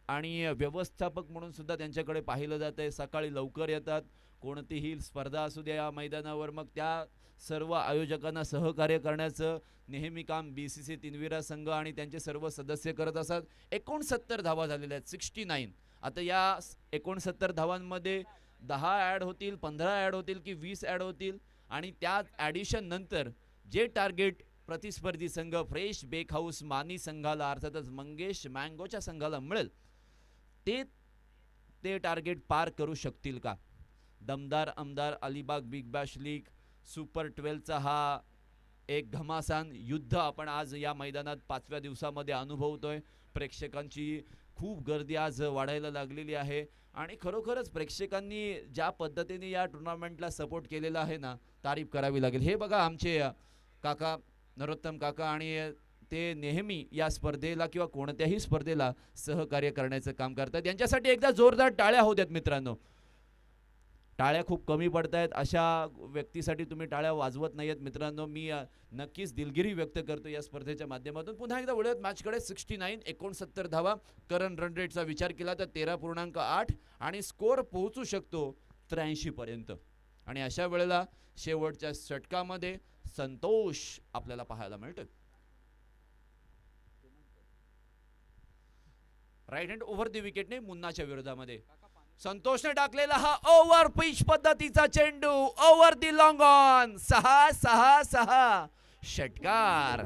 आणि व्यवस्थापक म्हणून सुद्धा त्यांच्याकडे पाहिलं जातंय. सकाळी लवकर येतात. कोणतीही स्पर्धा असू द्या या मैदानावर, मग त्या सर्व आयोजकांना सहकार्य करण्याचं नेहमी काम BCC तिनविरा संघ आणि त्यांचे सर्व सदस्य करत असतात. 69 धावा झालेल्या आहेत. 69. आता या 69 धावांमध्ये 10 ॲड होतील, 15 ॲड होतील की 20 ॲड होतील, आणि त्या ॲडिशन नंतर जे टार्गेट प्रतिस्पर्धी संघ फ्रेश बेक हाऊस मानी संघाला, अर्थातच मंगेश मँगोच्या संघाला मिळेल, ते टार्गेट पार करू शकतील का? दमदार आमदार Alibag big bash league super 12चा हा एक घमासान युद्ध आपण आज या मैदानात 5व्या दिवसामध्ये अनुभवतोय. प्रेक्षकांची खूप गर्दी आज वाढायला लागलेली आहे आणि खरोखरच प्रेक्षकांनी ज्या पद्धतीने या टुर्नामेंटला सपोर्ट केलेला आहे ना, तारीफ करावी लागेल. हे बघा आमचे काका नरोत्तम काका, आणि ते नेहमी या स्पर्धेला किंवा कोणत्याही स्पर्धेला सहकार्य करण्याचं काम करतात. यांच्यासाठी एकदा जोरदार टाळ्या होत्यात मित्रांनो. टाळ्या खूप कमी पडत आहेत. अशा व्यक्तीसाठी तुम्ही टाळ्या वाजवत नाहीयेत मित्रांनो. मी नक्कीच दिलगिरी व्यक्त करतो या स्पर्धेच्या माध्यमातून. पुन्हा एकदा वळूयात मॅचकडे. 69 धावा. करंट रन रेटचा विचार केला तर 13.8 आणि स्कोर पोहोचू शकतो 83 पर्यंत. आणि अशा वेळेला शेवटच्या षटकामध्ये संतोष आपल्याला पाहायला मिळतोय. राईट हँड ओव्हर द विकेटने मुन्नाच्या विरोधामध्ये संतोषने टाकलेला हा ओव्हर पिच पद्धतीचा चेंडू, ओव्हर दी लॉंग ऑन. 6 षटकार.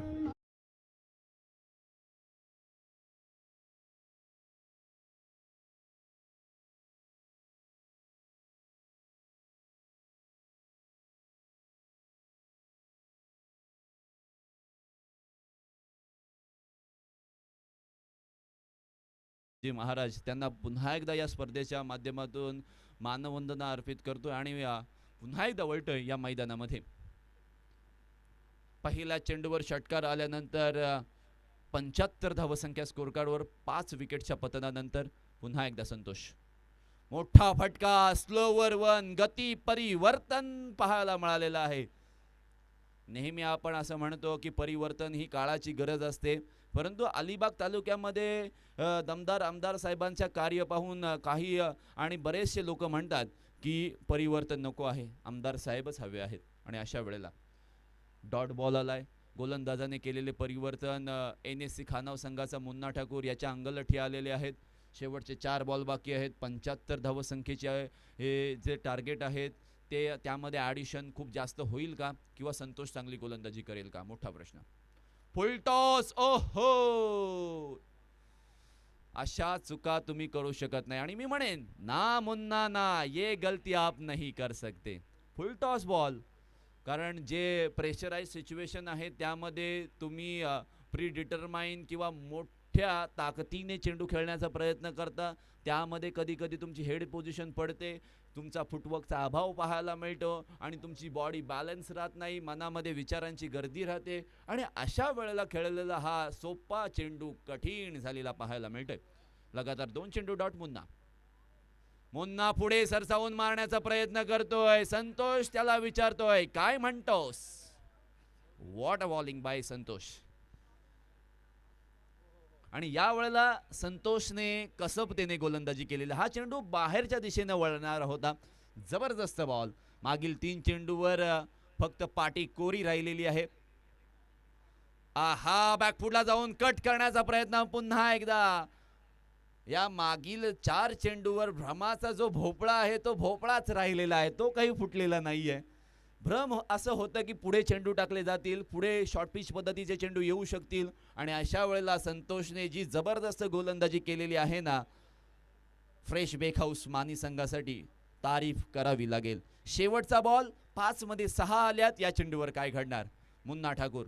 महाराज त्यांना पुन्हा एकदा या स्पर्धेच्या माध्यमातून मानवंदना अर्पित करतोय आणि पुन्हा एकदा वळतोय या मैदानामध्ये. पहिल्या चेंडूवर षटकार आल्यानंतर 75 धावसंख्या स्कोर कार्डवर 5 विकेटच्या पतनानंतर पुन्हा एकदा संतोष. मोठा फटका, स्लोवर वन, गती परिवर्तन पाहायला मिळालेलं आहे. नेहमी आपण असं म्हणतो की परिवर्तन ही काळाची गरज असते. परंतु अलिबाग तालुक्यामध्ये दमदार आमदार साहेबांच्या कार्य पाहून काही आणि बरेचसे लोक म्हणतात की परिवर्तन नको आहे, आमदार साहेबच हवे आहेत. आणि अशा वेळेला डॉट बॉल आलाय. गोलंदाजाने केलेले परिवर्तन NSC खानाव संघाचा मुन्ना ठाकूर याच्या अंगलठी आलेले आहेत. शेवटचे 4 बॉल बाकी आहेत. 75 धावसंख्येचे हे जे टार्गेट आहेत ते त्यामध्ये ॲडिशन खूप जास्त होईल का किंवा संतोष चांगली गोलंदाजी करेल का, मोठा प्रश्न. फुल टॉस. ओहो, अशा चुका तुम्ही करू शकत नाही. आणि मी म्हणेन ना मुन्ना ना, ये गलती आप नहीं कर सकते. फुल टॉस बॉल, कारण जे प्रेशराइज सिच्युएशन आहे त्यामध्ये तुम्ही प्री डिटरमाइन किंवा मोठ्या ताकदीने चेंडू खेळण्याचा प्रयत्न करता, त्यामध्ये कधी कधी तुमची हेड पोझिशन पडते, तुमचा फुटवर्कचा अभाव पाहायला मिळतो आणि तुमची बॉडी बॅलन्स राहत नाही, मनामध्ये विचारांची गर्दी राहते आणि अशा वेळेला खेळलेला हा सोपा चेंडू कठीण झालेला पाहायला मिळतोय. लगातार 2 चेंडू डॉट. मुन्ना पुढे सरसावून मारण्याचा प्रयत्न करतोय. संतोष त्याला विचारतोय काय म्हणतोस. What a bowling bye Santosh. आणि या वेळेला संतोषने कसबतेने गोलंदाजी केलेली. हा चेंडू बाहेरच्या दिशेने वळणार होता. जबरदस्त बॉल. मागील 3 चेंडूवर फक्त पाटी कोरी राहिलेली आहे. आहा, बॅकफुटला जाऊन कट करण्याचा प्रयत्न पुन्हा एकदा. या मागील 4 चेंडूवर भ्रमाचा जो भोपळा आहे तो भोपळाच राहिलेला आहे, तो काही फुटलेला नाहीये. भ्रम असं होतं की पुढे चेंडू टाकले जातील, पुढे शॉर्ट पिच पद्धतीचे चेंडू येऊ शकतील आणि अशा वेळेला संतोषने जी जबरदस्त गोलंदाजी केलेली आहे ना, फ्रेश बेकहाऊस मानी संघासाठी तारीफ करावी लागेल. शेवटचा बॉल. 5 मध्ये 6 आल्यात. या चेंडूवर काय घडणार. मुन्ना ठाकूर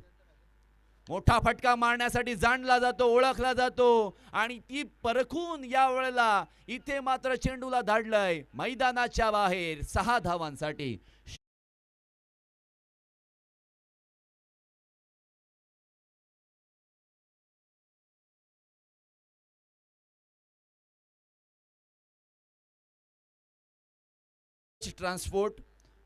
मोठा फटका मारण्यासाठी जाणला जातो, ओळखला जातो आणि ती परखून या वेळेला इथे मात्र चेंडूला धाडलंय मैदानाच्या बाहेर 6 धावांसाठी. ट्रान्सपोर्ट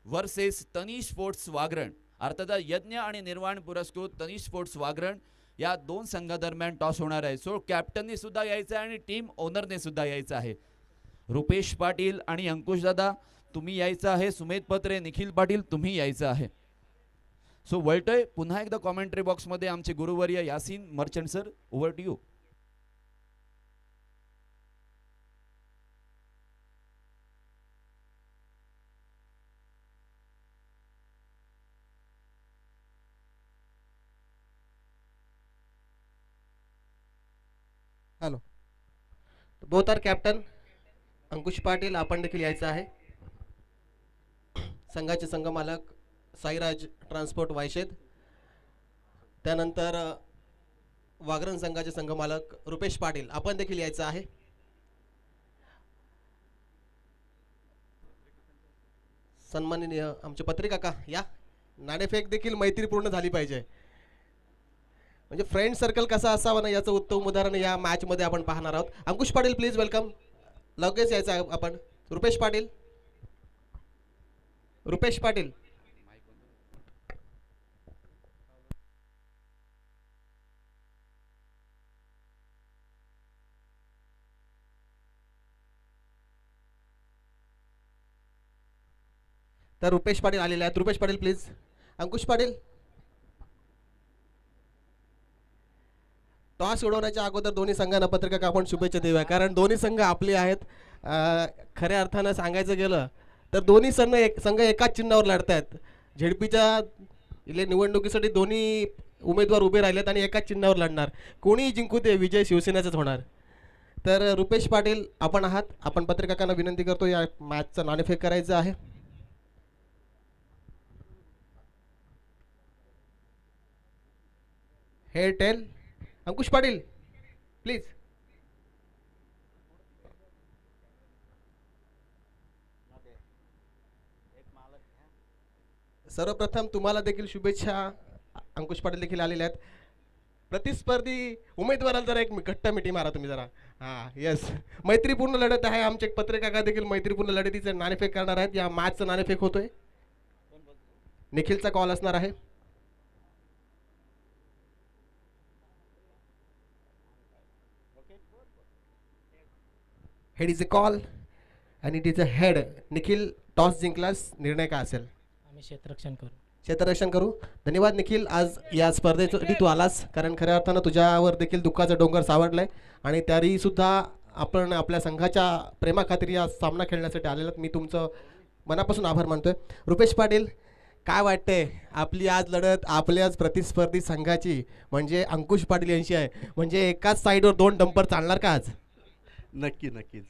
वर्सेस तनिष स्पोर्ट्स वागरण, अर्थात यज्ञ आणि निर्वाण पुरस्कृत तनिष स्पोर्ट्स वागरण या 2 संघादरम्यान टॉस होणार आहे. सो कॅप्टनने सुद्धा यायचं आहे आणि टीम ओनरने सुद्धा यायचं आहे. रुपेश पाटील आणि अंकुश दादा तुम्ही यायचं आहे. सुमेध पत्रे, निखिल पाटील तुम्ही यायचं आहे. सो वळतोय पुन्हा एकदा कॉमेंट्री बॉक्समध्ये आमचे गुरुवर्य Yasin Merchant sir, over to you. Hello. Both are captain. Ankush Patil आपण देखील यायचं आहे. संघाचे संघ मालक साईराज ट्रान्सपोर्ट वायशेद, त्यानंतर वागरण संघाचे संघ मालक रुपेश पाटील आपण देखील यायचं आहे. सन्माननीय आमचे पत्रिका का या. नाणेफेक देखील मैत्रीपूर्ण झाली पाहिजे, म्हणजे फ्रेंड सर्कल कसा असावा ना याचं उत्तम उदाहरण या मॅच मध्ये आपण पाहणार आहोत. अंकुश पाटील प्लीज वेलकम. लगेच यायचं आहे आपण. रुपेश पाटील. रुपेश पाटील. तर रुपेश पाटील आलेले आहेत. रुपेश पाटील प्लीज. अंकुश पाटील. टॉस उडवण्याच्या अगोदर दोन्ही संघांना पत्रकार आपण शुभेच्छा देऊया, कारण दोन्ही संघ आपले आहेत. खऱ्या अर्थानं सांगायचं गेलं तर दोन्ही संघ एकाच चिन्हावर लढत आहेत. झेडपीच्या निवडणुकीसाठी दोन्ही उमेदवार उभे राहिलेत आणि एकाच चिन्हावर लढणार. कोणीही जिंकू दे, विजय शिवसेनेचाच होणार. तर रुपेश पाटील आपण आहात. आपण पत्रकारांना विनंती करतो या मॅचचं नाणेफेक करायचं आहे. Head tail. Ankush Patil please. सर्वप्रथम तुम्हाला देखील शुभेच्छा. अंकुश पाटील देखील आलेले आहेत. प्रतिस्पर्धी उमेदवाराला जरा एक घट्ट मिठी मारा तुम्ही जरा. हां येस. मैत्रीपूर्ण लढत आहे. आमचे पत्रकार देखील मैत्रीपूर्ण लढतीचे नाणेफेक करणार आहेत. या मॅचचं नाणेफेक होतोय. निखिलचा कॉल असणार आहे. हेड इज अ कॉल आणि it is a head. Nikhil, toss जिंकलास, निर्णय काय असेल? आम्ही क्षेत्ररक्षण करू. क्षेत्ररक्षण करू. धन्यवाद निखिल, आज या स्पर्धेसाठी तू आलास, कारण खऱ्या अर्थानं तुझ्यावर देखील दुःखाचा डोंगर सावरलाय आणि तरी सुद्धा आपण आपल्या संघाच्या प्रेमाखातीर या सामना खेळण्यासाठी आलेलात. मी तुमचं मनापासून आभार मानतोय. रुपेश पाटील, काय वाटतंय आपली आज लढत आपल्याच प्रतिस्पर्धी संघाची म्हणजे अंकुश पाटील यांची आहे, म्हणजे एकाच साईडवर 2 डंपर चालणार का आज? नक्कीच.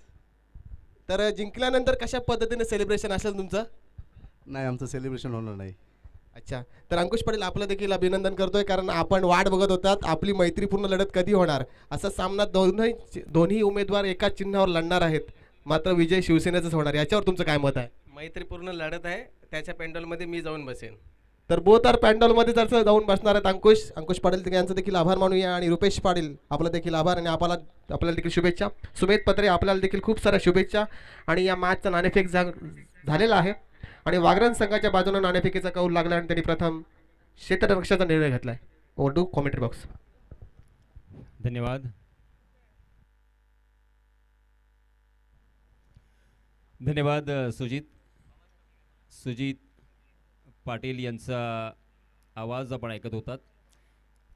तर जिंकल्यानंतर कशा पद्धतीने सेलिब्रेशन असेल तुमचं? नाही, आमचं सेलिब्रेशन होणार नाही. अच्छा, तर अंकुश पाटील आपलं देखील अभिनंदन करतोय, कारण आपण वाट बघत होतात आपली मैत्रीपूर्ण लढत कधी होणार. असा सामना दोन्ही उमेदवार एकाच चिन्हावर लढणार आहेत, मात्र विजय शिवसेनेचाच होणार. याच्यावर तुमचं काय मत आहे? मैत्रीपूर्ण लढत आहे, त्याच्या पेंडॉलमध्ये मी जाऊन बसेन. तर बोथ आर पॅन्डॉलमध्ये जर जाऊन बसणार आहेत अंकुश पाटील यांचं देखील आभार मानूया आणि रुपेश पाटील आपला देखील आभार आणि आपल्याला देखील शुभेच्छा. सुमेध पत्रे आपल्याला देखील खूप साऱ्या शुभेच्छा. आणि या मॅचचा नाणेफेक झालेला आहे आणि वागरण संघाच्या बाजूने नाणेफेकीचा कौल लागला आणि त्यांनी प्रथम क्षेत्ररक्षणाचा निर्णय घेतलाय. Over to commentary box. धन्यवाद. धन्यवाद सुजीत पाटिल यांचा आवाज़ आपण ऐकत होतात.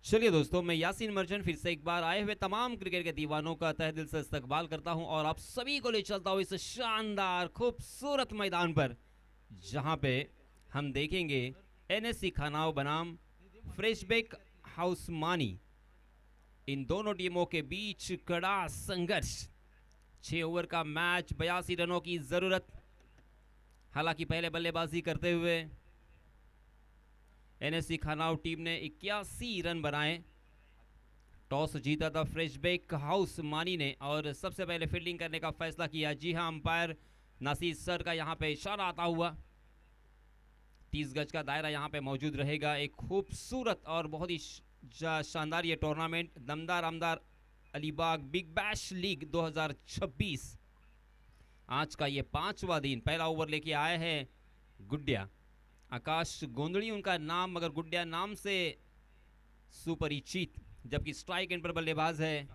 चलिए दोस्तों, मैं यासीन मर्चेंट फिर से एक बार आए हुए तमाम क्रिकेट के दीवानों का तहे दिल से इस्तकबाल करता हूं और आप सभी को ले चलता हूं इस शानदार खूबसूरत मैदान पर, जहां पे हम देखेंगे एनएससी खानाव बनाम फ्रेशबेक हाउस मानी, इन दोनों टीमों के बीच कड़ा संघर्ष. 6 ओवर का मैच, 82 रनों की ज़रूरत. हालांकि पहले बल्लेबाजी करते हुए एनएससी खानाव टीम ने 81 रन बनाए. टॉस जीता था फ्रेशबेक हाउस मानी ने और सबसे पहले फील्डिंग करने का फैसला किया. जी हां, अंपायर नासिर सर का यहां पे इशारा आता हुआ. 30 गज का दायरा यहां पे मौजूद रहेगा. एक खूबसूरत और बहुत ही शानदार ये टूर्नामेंट, दमदार आमदार अलीबाग बिग बैश लीग 2026. आज का ये 5वां दिन. पहला ओवर लेके आए हैं गुड्डिया, आकाश गोंदड़ी उनका नाम, मगर गुड्डिया नाम से सुपरिचित. जबकि स्ट्राइक एंड पर बल्लेबाज है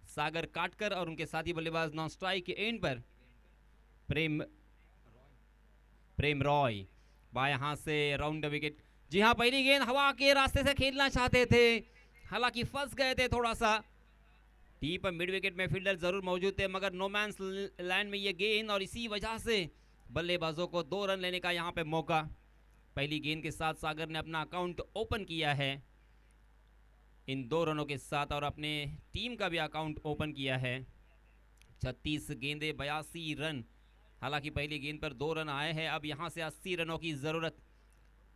सागर काटकर और उनके साथी बल्लेबाज नॉन स्ट्राइक के एंड पर प्रेम रॉय. बाएं हाथ से राउंड द विकेट. जी हाँ, पहली गेंद हवा के रास्ते से खेलना चाहते थे, हालांकि फंस गए थे थोड़ा सा. टी पर मिड विकेट में फील्डर जरूर मौजूद थे, मगर नोमैंस लैंड में ये गेंद, और इसी वजह से बल्लेबाजों को 2 रन लेने का यहाँ पे मौका. पहली गेंद के साथ सागर ने अपना अकाउंट ओपन किया है इन 2 रनों के साथ, और अपने टीम का भी अकाउंट ओपन किया है. 36 गेंदे 82 रन. हालांकि पहली गेंद पर 2 रन आए हैं. अब यहाँ से 80 रनों की ज़रूरत.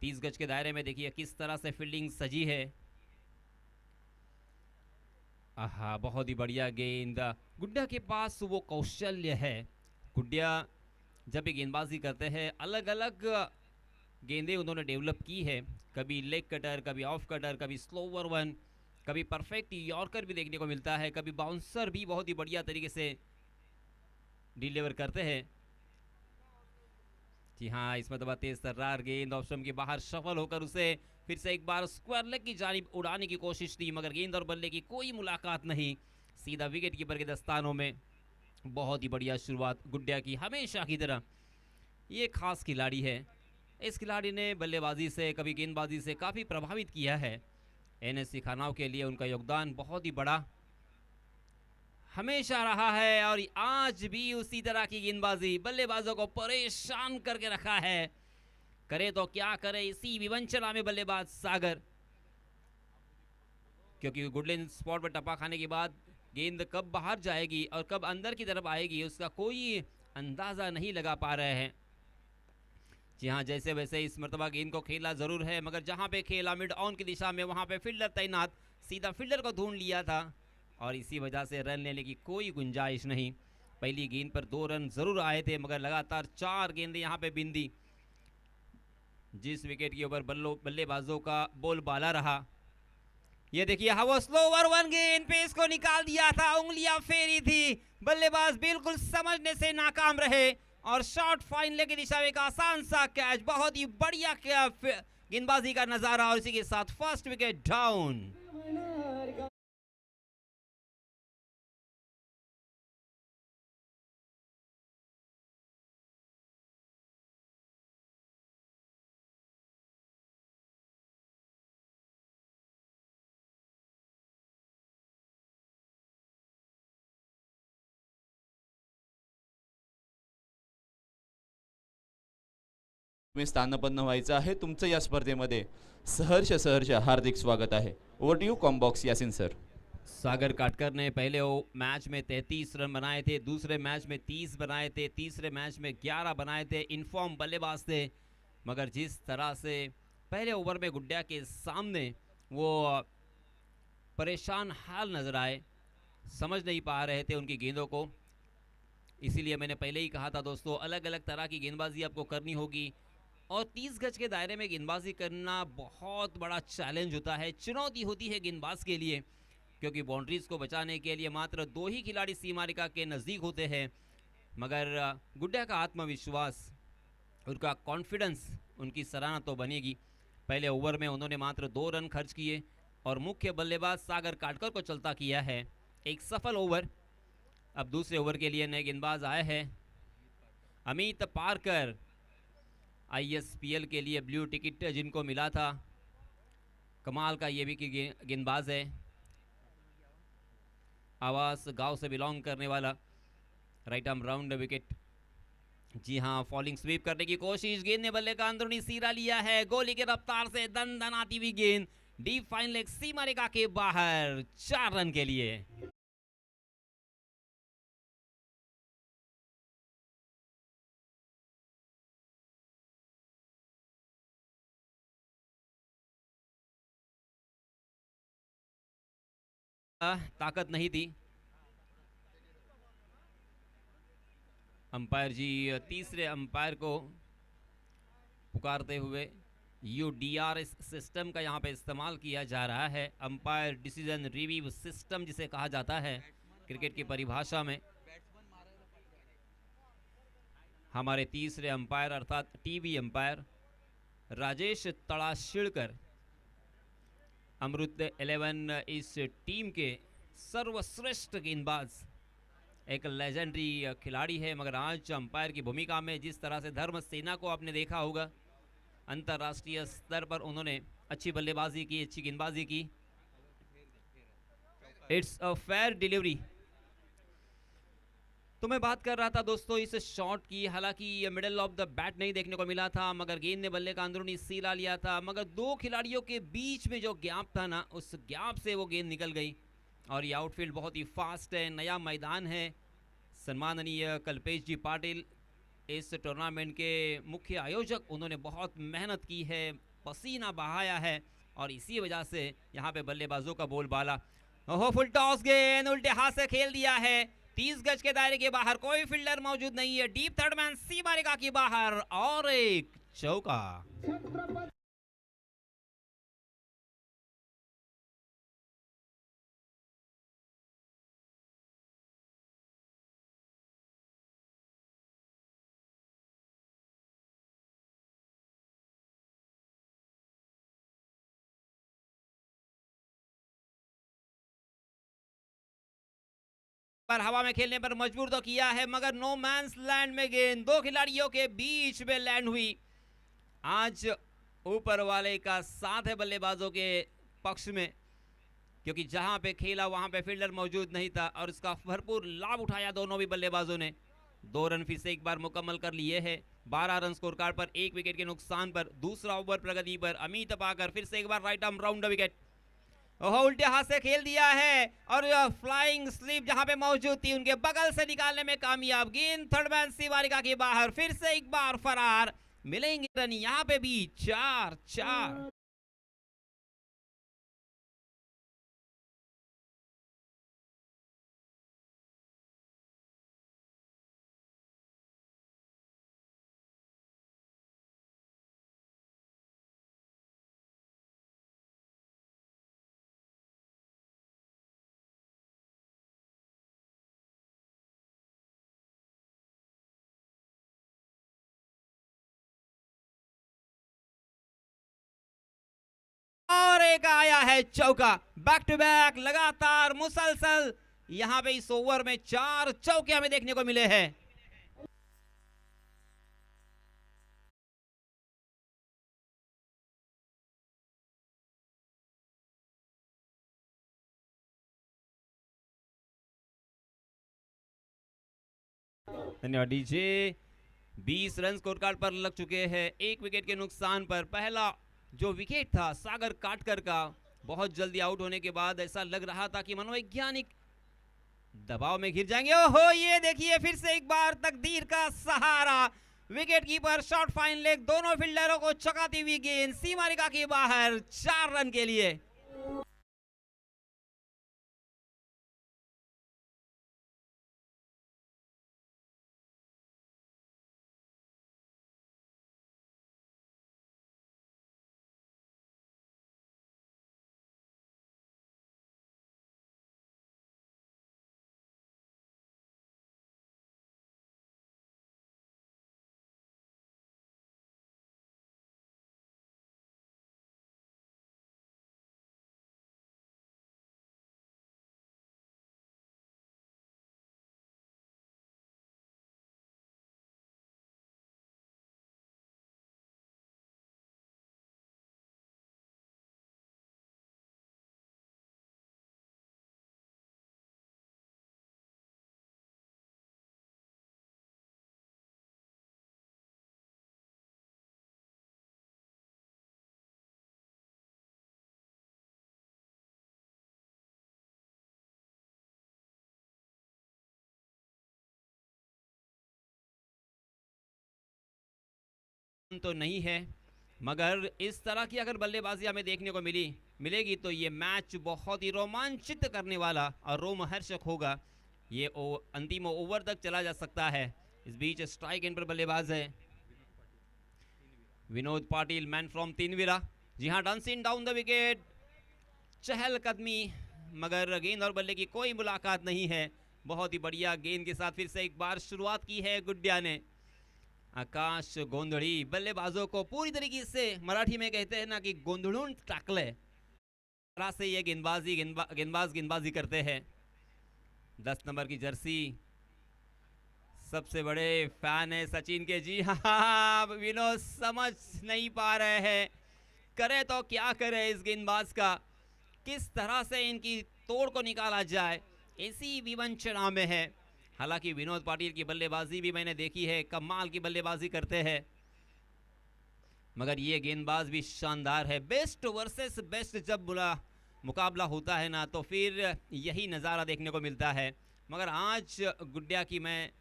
30 गज के दायरे में देखिए किस तरह से फील्डिंग सजी है. आहा, बहुत ही बढ़िया गेंद. गुड्डिया के पास वो कौशल्य है. गुड्डिया जब भी गेंदबाजी करते हैं, अलग अलग गेंदें उन्होंने डेवलप की है. कभी लेग कटर, कभी ऑफ कटर, कभी स्लोवर वन, कभी परफेक्ट यॉर्कर भी देखने को मिलता है, कभी बाउंसर भी बहुत ही बढ़िया तरीके से डिलीवर करते हैं. जी हाँ, इस मरतबा तेज तर्रार गेंद ऑप्शन के बाहर शफल होकर उसे फिर से एक बार स्क्वायर लेग की जानिब उड़ाने की कोशिश थी, मगर गेंद और बल्ले की कोई मुलाकात नहीं. सीधा विकेट कीपर के दस्तानों में. बहुत ही बढ़िया शुरुआत गुड्डिया की, हमेशा की तरह. ये खास खिलाड़ी है. इस खिलाड़ी ने बल्लेबाजी से, कभी गेंदबाजी से काफ़ी प्रभावित किया है. एनएससी खानाव के लिए उनका योगदान बहुत ही बड़ा हमेशा रहा है, और आज भी उसी तरह की गेंदबाजी बल्लेबाजों को परेशान करके रखा है. करे तो क्या करे इसी विवंचना में बल्लेबाज सागर, क्योंकि गुडलैंड स्पॉट पर टप्पा खाने के बाद गेंद कब बाहर जाएगी और कब अंदर की तरफ आएगी उसका कोई अंदाज़ा नहीं लगा पा रहे हैं. जी हाँ, जैसे वैसे इस मरतबा गेंद को खेला ज़रूर है, मगर जहाँ पे खेला मिड ऑन की दिशा में, वहाँ पे फील्डर तैनात, सीधा फील्डर को ढूंढ लिया था, और इसी वजह से रन लेने की कोई गुंजाइश नहीं. पहली गेंद पर 2 रन ज़रूर आए थे, मगर लगातार 4 गेंदें यहाँ पे बिंदी. जिस विकेट के ऊपर बल्लेबाजों का बोलबाला रहा. ये देखिए, हवा स्लोवर वन गेंद पे इसको निकाल दिया था, उंगलियां फेरी थी, बल्लेबाज बिल्कुल समझने से नाकाम रहे, और शॉर्ट फाइन लेग की दिशा में एक आसान सा कैच. बहुत ही बढ़िया गेंदबाजी का नजारा, और इसी के साथ फर्स्ट विकेट डाउन. तुम्ही स्थानपन्न व्हायचं आहे. तुमचं या स्पर्धेमध्ये सहर्ष हार्दिक स्वागत आहे. Over to you comm box Yasin sir. Sagar Katkar ने पहले मैच में 33 रन बनाए थे, दूसरे मैच में 30 बनाए थे, तीसरे मैच में 11 बनाए थे. इनफॉर्म बल्लेबाज थे, मगर जिस तरह से पहले ओवर में गुड्डा के सामने वो परेशान हाल नजर आए, समझ नहीं पा रहे थे उनकी गेंदों को. इसीलिए मैंने पहले ही कहा था दोस्तों, अलग अलग तरह की गेंदबाजी आपको करनी होगी और 30 गज के दायरे में गेंदबाजी करना बहुत बड़ा चैलेंज होता है, चुनौती होती है गेंदबाज के लिए, क्योंकि बाउंड्रीज को बचाने के लिए मात्र 2 ही खिलाड़ी सीमा रेखा के नज़दीक होते हैं. मगर गुड्डा का आत्मविश्वास, उनका कॉन्फिडेंस, उनकी सराहना तो बनेगी. पहले ओवर में उन्होंने मात्र 2 रन खर्च किए और मुख्य बल्लेबाज सागर काटकर को चलता किया है. एक सफल ओवर. अब दूसरे ओवर के लिए नए गेंदबाज आए हैं. अमित पारकर, ISPL के लिए ब्लू टिकट जिनको मिला था, कमाल का ये भी गेंदबाज है. आवास गांव से बिलोंग करने वाला. Right arm round wicket. जी हाँ, फॉलिंग स्वीप करने की कोशिश. गेंद ने बल्ले का अंदरूनी सीरा लिया है. गोली की रफ्तार से दन दन आती हुई गेंद डीप फाइन लेग सीमा रेखा के बाहर. 4 रन के लिए. ताकत नहीं थी. अंपायर जी तीसरे अंपायर को पुकारते हुए UDRS सिस्टम का यहाँ पे इस्तेमाल किया जा रहा है. अंपायर डिसीजन रिव्यू सिस्टम जिसे कहा जाता है क्रिकेट की परिभाषा में. हमारे तीसरे अंपायर अर्थात टीवी अंपायर राजेश तड़ाशिड़कर, अमृत 11 इस टीम के सर्वश्रेष्ठ गेंदबाज, एक लेजेंडरी खिलाड़ी है. मगर आज अंपायर की भूमिका में जिस तरह से धर्म सेना को आपने देखा होगा, अंतर्राष्ट्रीय स्तर पर उन्होंने अच्छी बल्लेबाजी की, अच्छी गेंदबाजी की. It's a fair delivery. तो मैं बात कर रहा था दोस्तों इस शॉट की. हालांकि मिडल ऑफ द बैट नहीं देखने को मिला था, मगर गेंद ने बल्ले का अंदरूनी सीला लिया था. मगर 2 खिलाड़ियों के बीच में जो गैप था ना, उस गैप से वो गेंद निकल गई. और ये आउटफील्ड बहुत ही फास्ट है, नया मैदान है. सम्माननीय कल्पेश जी पाटिल इस टूर्नामेंट के मुख्य आयोजक, उन्होंने बहुत मेहनत की है, पसीना बहाया है और इसी वजह से यहाँ पे बल्लेबाजों का बोलबाला. ओहो, फुल टॉस गेंद उल्टे हाथ से खेल दिया है. 30 गज के दायरे के बाहर कोई फील्डर मौजूद नहीं है. डीप थर्ड मैन सीमा रेखा के बाहर और एक चौका. पर हवा में खेलने पर मजबूर तो किया है, मगर नो मैंस लैंड में गेंद 2 खिलाड़ियों के बीच में लैंड हुई. आज ऊपर वाले का साथ है बल्लेबाजों के पक्ष में, क्योंकि जहां पे खेला वहां पे फील्डर मौजूद नहीं था और इसका भरपूर लाभ उठाया दोनों भी बल्लेबाजों ने. 2 रन फिर से एक बार मुकम्मल कर लिए हैं. 12 रन स्कोर कार्ड पर 1 विकेट के नुकसान पर. दूसरा ओवर प्रगति पर. अमित पाकर फिर से एक बार राइट आर्म राउंड विकेट. ओह, उल्टे हाथ से खेल दिया है और फ्लाइंग स्लीप जहां पे मौजूद थी उनके बगल से निकालने में कामयाब. गेंद थर्ड मैन सीमारिका के बाहर. फिर से एक बार फरार. मिलेंगे रन यहाँ पे भी. 4-4. और एक आया है चौका. बैक टू बैक, लगातार मुसलसल यहां पे इस ओवर में 4 चौके हमें देखने को मिले हैं. धन्यवाद डीजे. 20 रन स्कोर कार्ड पर लग चुके हैं, 1 विकेट के नुकसान पर। पहला जो विकेट था सागर काटकर का, बहुत जल्दी आउट होने के बाद ऐसा लग रहा था कि मनोवैज्ञानिक दबाव में घिर जाएंगे। ओहो, ये देखिए फिर से एक बार तकदीर का सहारा, wicket keeper shot fine leg, दोनों फील्डरों को चकाती हुई गेंद सीमा रेखा के बाहर, 4 रन के लिए। तो नहीं है, मगर इस तरह की अगर बल्लेबाजी हमें देखने को मिलेगी तो ये मैच बहुत ही रोमांचित करने वाला और रोमहर्षक होगा। ये अंतिम ओवर तक चला जा सकता है। इस बीच स्ट्राइक एंड पर बल्लेबाज है विनोद पाटिल, मैन फ्रॉम तीनवीरा। जी हाँ, डांसिंग डाउन द विकेट, चहलकदमी, मगर गेंद और बल्ले की कोई मुलाकात नहीं है। बहुत ही बढ़िया गेंद के साथ फिर से एक बार शुरुआत की है गुड्डिया ने। आकाश गोंधड़ी बल्लेबाजों को पूरी तरीके से, मराठी में कहते हैं ना कि गोंधळून टाकले, तरह से ये गेंदबाजी करते हैं। 10 नंबर की जर्सी, सबसे बड़े फैन है सचिन के। जी हाँ, विनोद समझ नहीं पा रहे हैं, करे तो क्या करे इस गेंदबाज का, किस तरह से इनकी तोड़ को निकाला जाए, ऐसी विवंचना में है। हालांकि विनोद पाटिल की बल्लेबाजी भी मैंने देखी है, कमाल की बल्लेबाजी करते हैं, मगर ये गेंदबाज भी शानदार है। बेस्ट वर्सेस बेस्ट जब मुकाबला होता है ना, तो फिर यही नज़ारा देखने को मिलता है। मगर आज गुड्डिया की मैं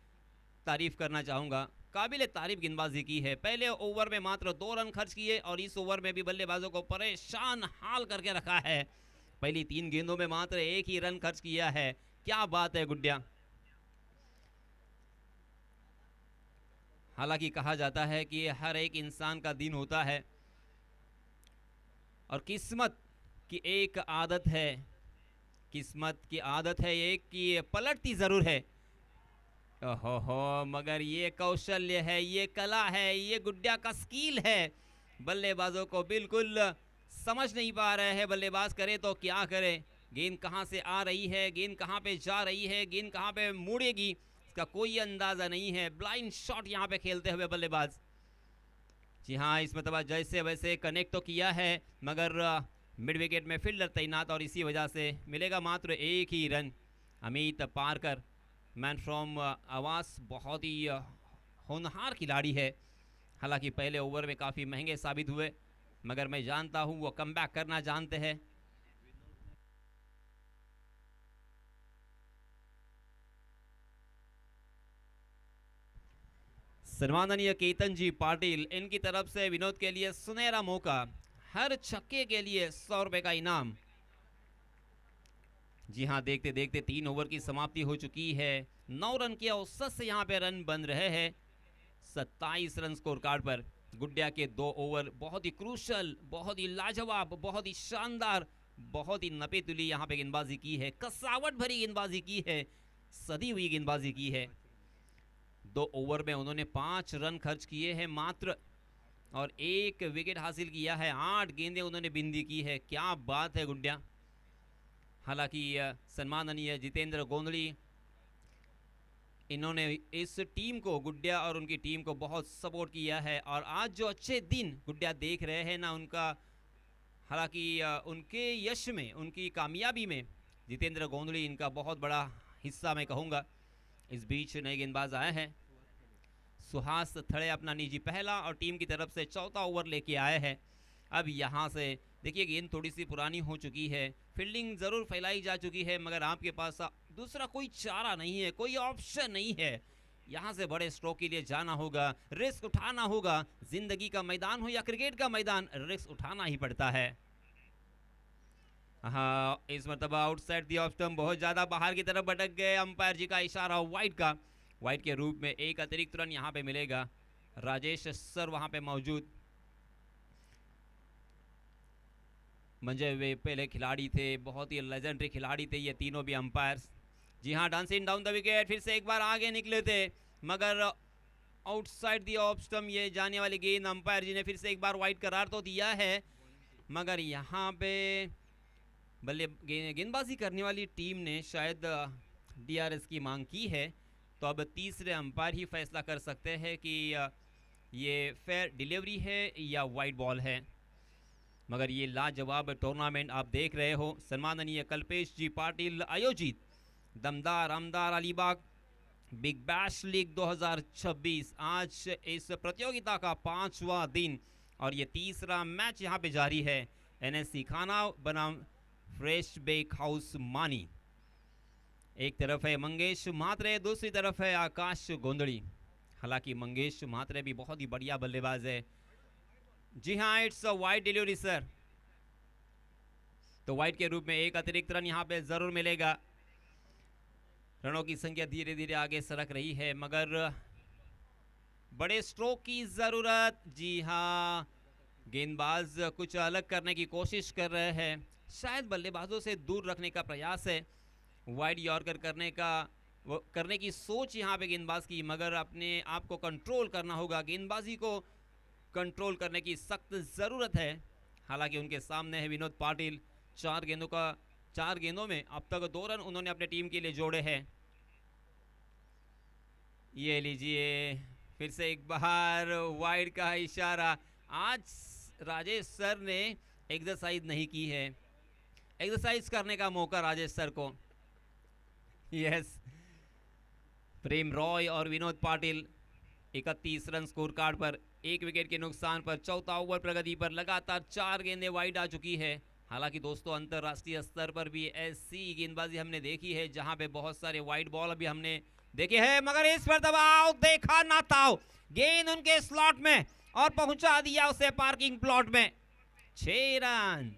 तारीफ करना चाहूँगा, काबिल तारीफ गेंदबाजी की है। पहले ओवर में मात्र 2 रन खर्च किए और इस ओवर में भी बल्लेबाजों को परेशान हाल करके रखा है। पहली 3 गेंदों में मात्र 1 ही रन खर्च किया है। क्या बात है गुड्डिया। हालांकि कहा जाता है कि हर एक इंसान का दिन होता है और किस्मत की एक आदत है, किस्मत की आदत है एक कि पलटती ज़रूर है। ओहो, मगर ये कौशल्य है, ये कला है, ये गुड्डिया का स्किल है। बल्लेबाजों को बिल्कुल समझ नहीं पा रहे हैं बल्लेबाज करे तो क्या करे, गेंद कहाँ से आ रही है, गेंद कहाँ पे जा रही है, गेंद कहाँ पे मुड़ेगी, इसका कोई अंदाज़ा नहीं है। ब्लाइंड शॉट यहाँ पे खेलते हुए बल्लेबाज। जी हाँ, इस मतलब जैसे वैसे कनेक्ट तो किया है, मगर मिड विकेट में फील्डर तैनात और इसी वजह से मिलेगा मात्र 1 ही run. Amit Parkar, man from Awas, बहुत ही होनहार खिलाड़ी है। हालांकि पहले ओवर में काफ़ी महंगे साबित हुए, मगर मैं जानता हूँ वो कमबैक करना जानते हैं। सम्माननीय केतन जी पाटिल, इनकी तरफ से विनोद के लिए सुनहरा मौका, हर छक्के के लिए 100 रुपए का इनाम। जी हाँ, देखते देखते 3 ओवर की समाप्ति हो चुकी है। 9 रन के औसत से यहाँ पे रन बन रहे हैं। 27 रन स्कोर कार्ड पर। गुड्डिया के 2 ओवर बहुत ही क्रूशल, बहुत ही लाजवाब, बहुत ही शानदार, बहुत ही नपे तुली यहाँ पे गेंदबाजी की है, कसावट भरी गेंदबाजी की है, सदी हुई गेंदबाजी की है। 2 ओवर में उन्होंने 5 रन खर्च किए हैं मात्र और 1 विकेट हासिल किया है। 8 गेंदें उन्होंने बिंदी की है। क्या बात है गुड्डिया। हालांकि सम्माननीय जितेंद्र गोंधली, इन्होंने इस टीम को, गुड्डिया और उनकी टीम को बहुत सपोर्ट किया है और आज जो अच्छे दिन गुड्डिया देख रहे हैं ना, उनका, हालांकि उनके यश में, उनकी कामयाबी में जितेंद्र गोंधली इनका बहुत बड़ा हिस्सा मैं कहूँगा। इस बीच नए गेंदबाज आए हैं, सुहास थड़े अपना निजी पहला और टीम की तरफ से चौथा ओवर लेके आए हैं। अब यहाँ से देखिए गेंद थोड़ी सी पुरानी हो चुकी है, फील्डिंग ज़रूर फैलाई जा चुकी है, मगर आपके पास दूसरा कोई चारा नहीं है, कोई ऑप्शन नहीं है। यहाँ से बड़े स्ट्रोक के लिए जाना होगा, रिस्क उठाना होगा। जिंदगी का मैदान हो या क्रिकेट का मैदान, रिस्क उठाना ही पड़ता है। हाँ, इस मरतबा आउटसाइड दी ऑफ स्टंप बहुत ज़्यादा बाहर की तरफ भटक गए। अंपायर जी का इशारा वाइड का, वाइड के रूप में एक अतिरिक्त रन यहाँ पे मिलेगा। राजेश सर वहाँ पे मौजूद, मंजे वे पहले खिलाड़ी थे, बहुत ही लेजेंडरी खिलाड़ी थे ये तीनों भी अंपायर्स। जी हाँ, डांसिंग डाउन द विकेट, फिर से एक बार आगे निकले थे, मगर आउटसाइड दी ऑफ स्टंप ये जाने वाली गेंद अंपायर जी ने फिर से एक बार वाइड करार तो दिया है, मगर यहाँ पे बल्ले गेंदबाजी करने वाली टीम ने शायद डीआरएस की मांग की है, तो अब तीसरे अंपायर ही फैसला कर सकते हैं कि ये फेयर डिलीवरी है या वाइड बॉल है। मगर ये लाजवाब टूर्नामेंट आप देख रहे हो, सम्माननीय कल्पेश जी पाटिल आयोजित दमदार आमदार अलीबाग बिग बैश लीग 2026। आज इस प्रतियोगिता का 5वां दिन और ये तीसरा मैच यहाँ पे जारी है। एनएससी खाना बनाम फ्रेश बेक हाउस मानी। एक तरफ है मंगेश म्हात्रे, दूसरी तरफ है आकाश गोंदड़ी। हालांकि मंगेश म्हात्रे भी बहुत ही बढ़िया बल्लेबाज है। जी हाँ, it's a wide delivery sir, तो वाइड के रूप में एक अतिरिक्त रन यहाँ पे जरूर मिलेगा। रनों की संख्या धीरे धीरे आगे सरक रही है, मगर बड़े स्ट्रोक की जरूरत। जी हाँ, गेंदबाज कुछ अलग करने की कोशिश कर रहे हैं, शायद बल्लेबाजों से दूर रखने का प्रयास है, वाइड यॉर्कर करने की सोच यहाँ पे गेंदबाज की, मगर अपने आप को कंट्रोल करना होगा। गेंदबाजी को कंट्रोल करने की सख्त ज़रूरत है। हालांकि उनके सामने है विनोद पाटिल, 4 गेंदों में अब तक 2 रन उन्होंने अपने टीम के लिए जोड़े हैं। ये लीजिए फिर से एक बार वाइड का इशारा। आज राजेश सर ने एक्सरसाइज नहीं की है, एक्सरसाइज करने का मौका राजेश सर को। यस, प्रेम रॉय और विनोद पाटिल 31 रन स्कोर कार्ड पर, 1 विकेट के नुकसान पर, चौथा ओवर प्रगति पर, लगातार 4 गेंदें वाइड आ चुकी है। हालांकि दोस्तों अंतर्राष्ट्रीय स्तर पर भी ऐसी गेंदबाजी हमने देखी है जहां पे बहुत सारे वाइड बॉल अभी हमने देखे हैं, मगर इस पर दबाव देखा ना था, गेंद उनके स्लॉट में और पहुंचा दिया उसे पार्किंग प्लॉट में। 6 रन।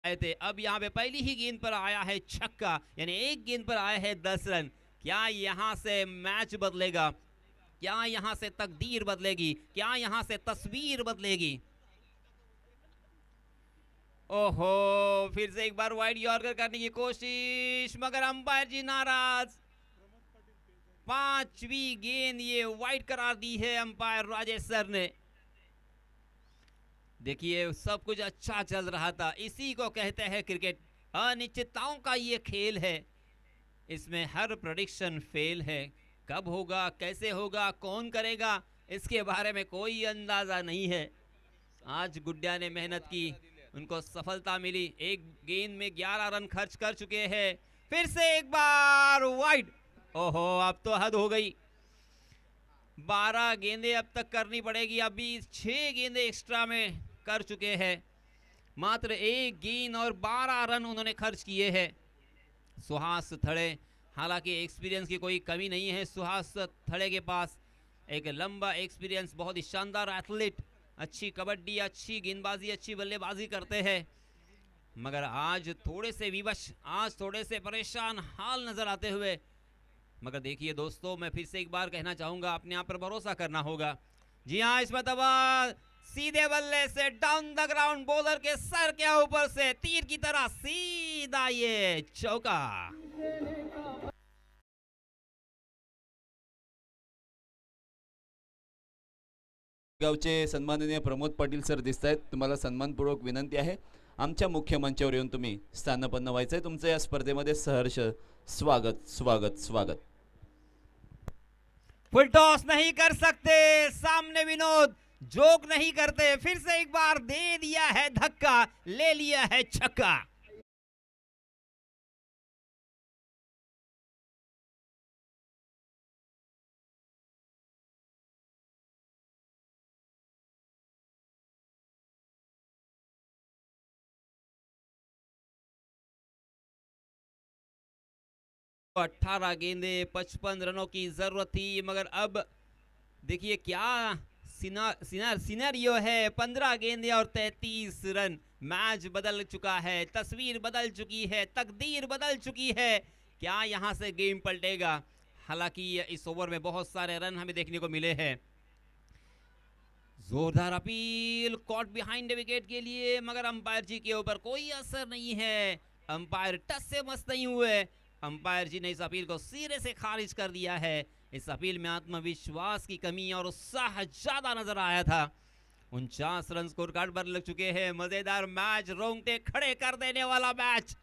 थे, अब यहाँ पे पहली ही गेंद पर आया है छक्का, यानी एक गेंद पर आया है 10 रन। क्या यहाँ से मैच बदलेगा? क्या यहाँ से तकदीर बदलेगी? क्या यहाँ से तस्वीर बदलेगी? ओहो, फिर से एक बार वाइड यॉर्कर करने की कोशिश, मगर अंपायर जी नाराज। 5वीं गेंद ये वाइड करार दी है अंपायर राजेश सर ने। देखिए सब कुछ अच्छा चल रहा था, इसी को कहते हैं क्रिकेट। अनिश्चितताओं का ये खेल है, इसमें हर प्रेडिक्शन फेल है। कब होगा, कैसे होगा, कौन करेगा, इसके बारे में कोई अंदाजा नहीं है। आज गुड्डिया ने मेहनत की, उनको सफलता मिली। एक गेंद में 11 रन खर्च कर चुके हैं। फिर से एक बार वाइड। ओहो, अब तो हद हो गई। 12 गेंदें अब तक करनी पड़ेगी, अभी 6 गेंदें एक्स्ट्रा में कर चुके हैं। मात्र 1 गेंद और 12 रन उन्होंने खर्च किए हैं। सुहास थड़े, हालांकि एक्सपीरियंस की कोई कमी नहीं है सुहास थड़े के पास। एक लंबा एक्सपीरियंस, बहुत ही शानदार एथलीट, अच्छी कबड्डी, अच्छी गेंदबाजी, अच्छी बल्लेबाजी करते हैं। मगर आज थोड़े से विवश, आज थोड़े से परेशान हाल नजर आते हुए। मगर देखिए दोस्तों, मैं फिर से एक बार कहना चाहूंगा, अपने आप पर भरोसा करना होगा। जी हाँ, इस मरतबा सीधे बल्ले से डाउन द ग्राउंड, बॉलर के सर के ऊपर से तीर की तरह सीधा ये चौका। गावचे सन्माननीय प्रमोद पाटील सर दिसत आहेत. तुम्हाला सन्मानपूर्वक विनंती आहे आमच्या मुख्य मंचावर येऊन तुम्ही स्थानपन्न व्हायचंय. तुमचं या स्पर्धेमध्ये सहर्ष स्वागत स्वागत स्वागत. फुल टॉस नहीं कर सकते, सामने विनोद जोक नहीं करते, फिर से एक बार दे दिया है धक्का, ले लिया है छक्का. तो 18 गेंदे 55 रनों की जरूरत थी, मगर अब देखिए क्या सिनेरियो है. 15 गेंदे और 33 रन. मैच बदल चुका है, तस्वीर बदल चुकी है, तकदीर बदल चुकी है. क्या यहां से गेम पलटेगा? हालांकि इस ओवर में बहुत सारे रन हमें देखने को मिले हैं. जोरदार अपील कॉट बिहाइंड विकेट के लिए, मगर अंपायर जी के ऊपर कोई असर नहीं है. अंपायर टच से मस नहीं हुए. अंपायर जी ने इस अपील को सिरे से खारिज कर दिया है. इस अपील में आत्मविश्वास की कमी और उत्साह ज्यादा नजर आया था. 49 रन स्कोर कार्ड पर लग चुके हैं. मजेदार मैच, रोंगटे खड़े कर देने वाला मैच.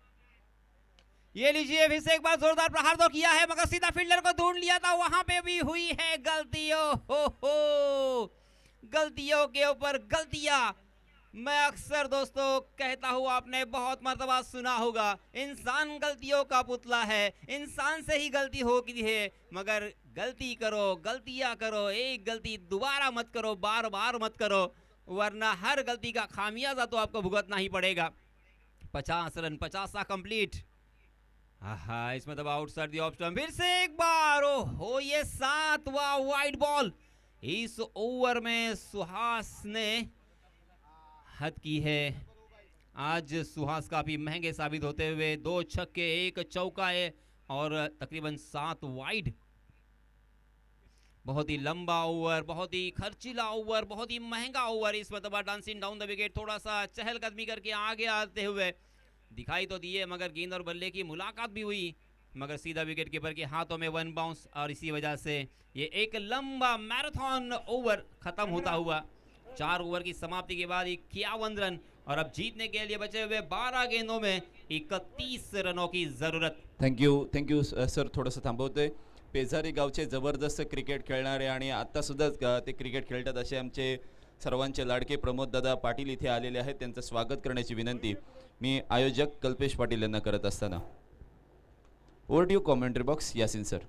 ये लीजिए फिर से एक बार जोरदार प्रहार तो किया है, मगर सीधा फील्डर को ढूंढ लिया था. वहां पे भी हुई है गलतियों. हो गलतियों के ऊपर गलतियां. मैं अक्सर दोस्तों कहता हूं, आपने बहुत मर्तबा सुना होगा, इंसान गलतियों का पुतला है. इंसान से ही गलती होती है, मगर गलती करो, गलतियां करो, एक गलती दोबारा मत करो, बार बार मत करो, वरना हर गलती का खामियाजा तो आपको भुगतना ही पड़ेगा. 50 रन 50 कंप्लीट. हाँ, इसमें तब आउटसाइड द ऑफ स्टंप. फिर से एक बार हो ये 7वां वाइड बॉल. इस ओवर में सुहास ने हद की है. आज सुहास काफी महंगे साबित होते हुए 2 छक्के 1 चौका है और तकरीबन 7 वाइड. बहुत ही लंबा ओवर, बहुत ही खर्चीला ओवर, बहुत ही महंगा ओवर. इस मतलब डांसिंग डाउन द विकेट, थोड़ा सा चहलकदमी करके आगे आते हुए दिखाई तो दिए, मगर गेंद और बल्ले की मुलाकात भी हुई, मगर सीधा विकेट कीपर के हाथों में 1 बाउंस. और इसी वजह से ये एक लंबा मैराथन ओवर खत्म होता हुआ. 4 ओवर की समाप्ति के बाद 51 रन और अब जीतने के लिए बचे हुए 12 गेंदों में 31 रनों की जरूरत. Thank you sir. थोडंसं थांबवतोय. पेझारी गावचे जबरदस्त क्रिकेट खेळणारे आणि आता सुद्धा ते क्रिकेट खेळतात असे आमचे सर्वांचे लाडके प्रमोद दादा पाटील इथे आलेले आहेत. त्यांचं स्वागत करण्याची विनंती मी आयोजक कल्पेश पाटील यांना करत असताना. Over to you commentary box Yasin sir.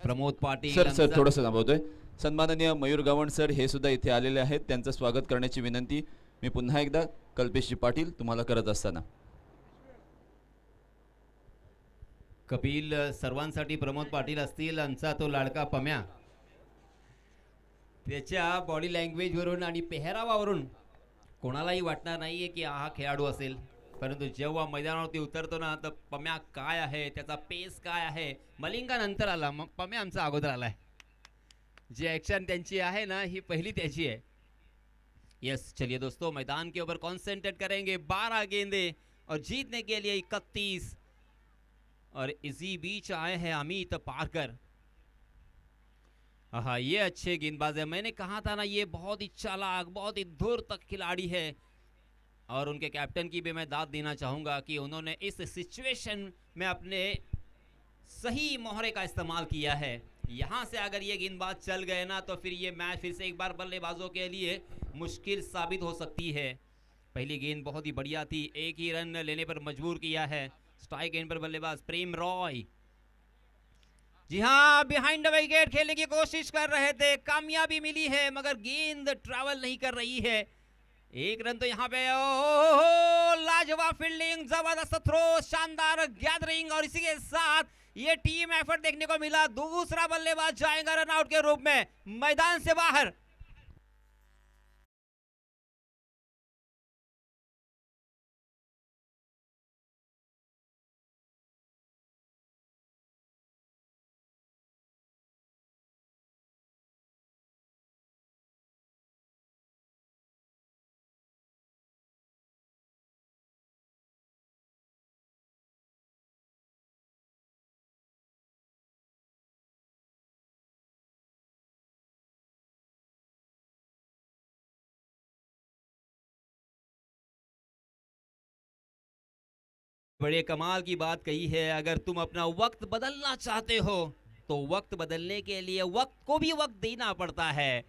Pramod Patil sir थोडंसं थांबवतोय. सन्माननीय मयूर गावण सर हे सुद्धा इथे आलेले आहेत. त्यांचं स्वागत करण्याची विनंती मी पुन्हा एकदा कल्पेशजी पाटील तुम्हाला करत असताना. कपिल सर्वांसाठी प्रमोद पाटील असतील. आमचा तो लाडका पम्या, त्याच्या बॉडी लँग्वेज वरून आणि पेहरावावरून कोणालाही वाटणार नाहीये की हा खेळाडू असेल, परंतु जेव्हा मैदानावरती उतरतो ना, तर पम्या काय आहे, त्याचा पेस काय आहे. मलिंगा नंतर आला, मग पम्या आमचा अगोदर आलाय. जी एक्शन त्यांची आहे ना, ही पहिली त्याची है. यस, चलिए दोस्तों, मैदान के ऊपर कॉन्सेंट्रेट करेंगे. 12 गेंदे और जीतने के लिए 31. और इसी बीच आए हैं अमित पारकर. हाँ, ये अच्छे गेंदबाज है. मैंने कहा था ना, ये बहुत ही चालाक, बहुत ही दूर तक खिलाड़ी है. और उनके कैप्टन की भी मैं दाद देना चाहूंगा कि उन्होंने इस सिचुएशन में अपने सही मोहरे का इस्तेमाल किया है. यहाँ से अगर ये गेंदबाज चल गए ना, तो फिर ये मैच फिर से एक बार बल्लेबाजों के लिए मुश्किल साबित हो सकती है. पहली गेंद बहुत ही बढ़िया थी, एक ही रन लेने पर मजबूर किया है. स्ट्राइक एंड पर बल्लेबाज प्रेम रॉय. जी हाँ, बिहाइंड द विकेट खेलने की कोशिश कर रहे थे, कामयाबी मिली है, मगर गेंद ट्रैवल नहीं कर रही है. 1 रन तो यहाँ पे. लाजवाब फील्डिंग, जबरदस्त थ्रो, शानदार गैदरिंग, और इसी के साथ ये टीम एफर्ट देखने को मिला. दूसरा बल्लेबाज जाएगा रन आउट के रूप में मैदान से बाहर. बड़े कमाल की बात कही है। अगर तुम अपना वक्त बदलना चाहते हो तो वक्त बदलने के लिए वक्त को भी वक्त देना पड़ता है।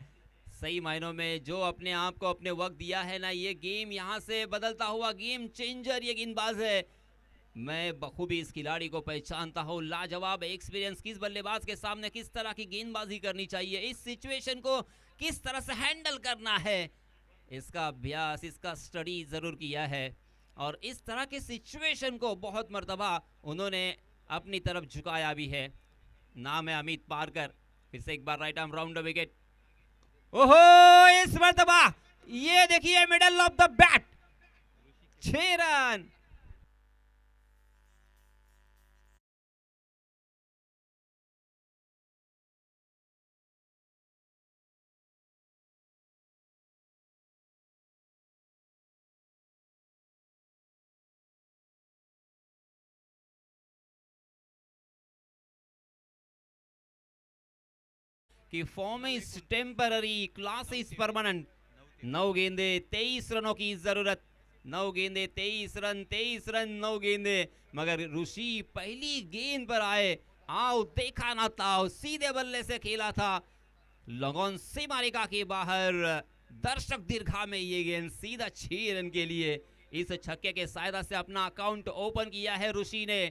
सही मायनों में जो अपने आप को अपने वक्त दिया है ना, ये गेम यहाँ से बदलता हुआ गेम चेंजर ये गेंदबाज है। मैं बखूबी इस खिलाड़ी को पहचानता हूँ। लाजवाब एक्सपीरियंस, किस बल्लेबाज के सामने किस तरह की गेंदबाजी करनी चाहिए, इस सिचुएशन को किस तरह से हैंडल करना है, इसका अभ्यास, इसका स्टडी ज़रूर किया है। और इस तरह के सिचुएशन को बहुत मर्तबा उन्होंने अपनी तरफ झुकाया भी है। नाम है अमित पारकर। फिर से एक बार right arm round the wicket. ओहो, इस मर्तबा ये देखिए middle of the bat, 6 run. कि form is temporary, class is permanent. 9 गेंदे 23 रनों की जरूरत, 9 गेंदे 23 रन, 23 रन 9 गेंदे। मगर ऋषि पहली गेंद पर आए, आओ देखा ना ताओ, सीधे बल्ले से खेला था, लगन सीमारेखा के बाहर, दर्शक दीर्घा में ये गेंद सीधा 6 रन के लिए। इस छक्के के सहायता से अपना अकाउंट ओपन किया है ऋषि ने,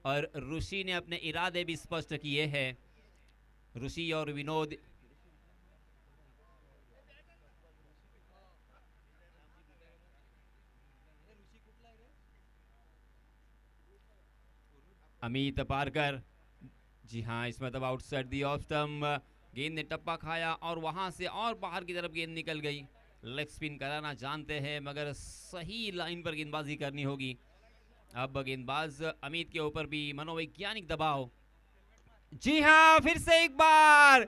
और ऋषि ने अपने इरादे भी स्पष्ट किए हैं। ऋषि और विनोद अमित पारकर, जी हाँ, इसमें तब आउटसाइड दी ऑफ स्टंप, गेंद ने टप्पा खाया और वहां से और बाहर की तरफ गेंद निकल गई। लेग स्पिन कराना जानते हैं, मगर सही लाइन पर गेंदबाजी करनी होगी। अब गेंदबाज अमित के ऊपर भी मनोवैज्ञानिक दबाव। जी हाँ, फिर से एक बार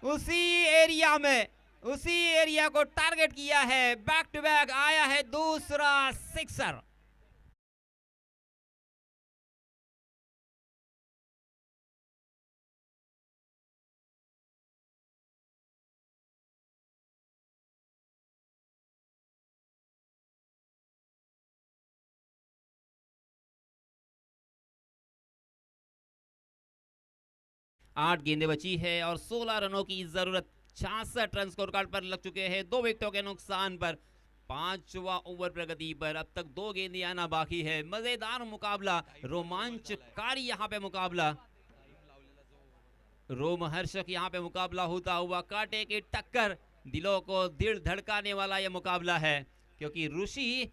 उसी एरिया में, उसी एरिया को टारगेट किया है। बैक टू बैक आया है दूसरा सिक्सर। आठ गेंदें बची है और 16 रनों की जरूरत। 66 रन स्कोर कार्ड पर लग चुके हैं, 2 विकेटों के नुकसान पर। 5वां ओवर प्रगति पर, अब तक 2 गेंदें आना बाकी है। मजेदार मुकाबला, रोमांचकारी यहाँ पे मुकाबला, रोमहर्षक यहाँ पे मुकाबला होता हुआ, कांटे की टक्कर, दिलों को दिल धड़काने वाला यह मुकाबला है। क्योंकि ऋषि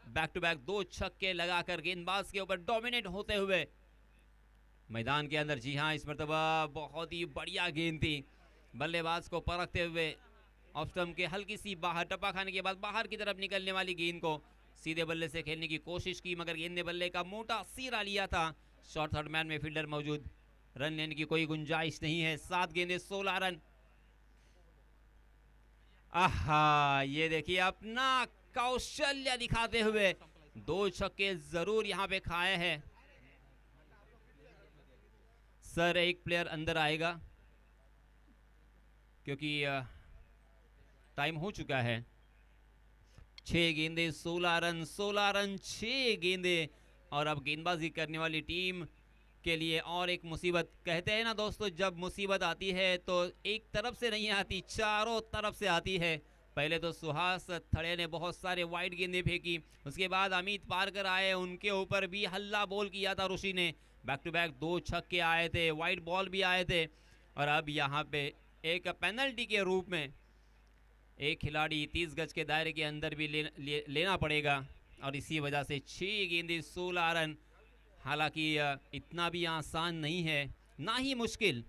बैक टू बैक 2 छक्के लगाकर गेंदबाज के ऊपर डोमिनेट होते हुए मैदान के अंदर। जी हाँ, इस मरतबा बहुत ही बढ़िया गेंद थी, बल्लेबाज को परखते हुए ऑफ स्टंप के हल्की सी बाहर, टप्पा खाने के बाद बाहर की तरफ निकलने वाली गेंद को सीधे बल्ले से खेलने की कोशिश की, मगर गेंद ने बल्ले का मोटा सिरा लिया था। शॉर्ट थर्ड मैन में फील्डर मौजूद, रन लेने की कोई गुंजाइश नहीं है। 7 गेंदे 16 रन। आहा, ये देखिए अपना कौशल्य दिखाते हुए 2 छक्के जरूर यहाँ पे खाए हैं। सर, एक प्लेयर अंदर आएगा क्योंकि टाइम हो चुका है। 6 गेंदे 16 रन, 16 रन 6 गेंदे। और अब गेंदबाजी करने वाली टीम के लिए और एक मुसीबत। कहते हैं ना दोस्तों, जब मुसीबत आती है तो एक तरफ से नहीं आती, चारों तरफ से आती है। पहले तो सुहास थड़े ने बहुत सारे वाइड गेंदें फेंकी, उसके बाद अमित पारकर आए, उनके ऊपर भी हल्ला बोल किया था ऋषि ने। बैक टू बैक 2 छक्के आए थे, वाइड बॉल भी आए थे। और अब यहाँ पे एक पेनल्टी के रूप में एक खिलाड़ी 30 गज के दायरे के अंदर भी लेना पड़ेगा। और इसी वजह से 6 गेंदे 16 रन। हालांकि इतना भी आसान नहीं है, ना ही मुश्किल।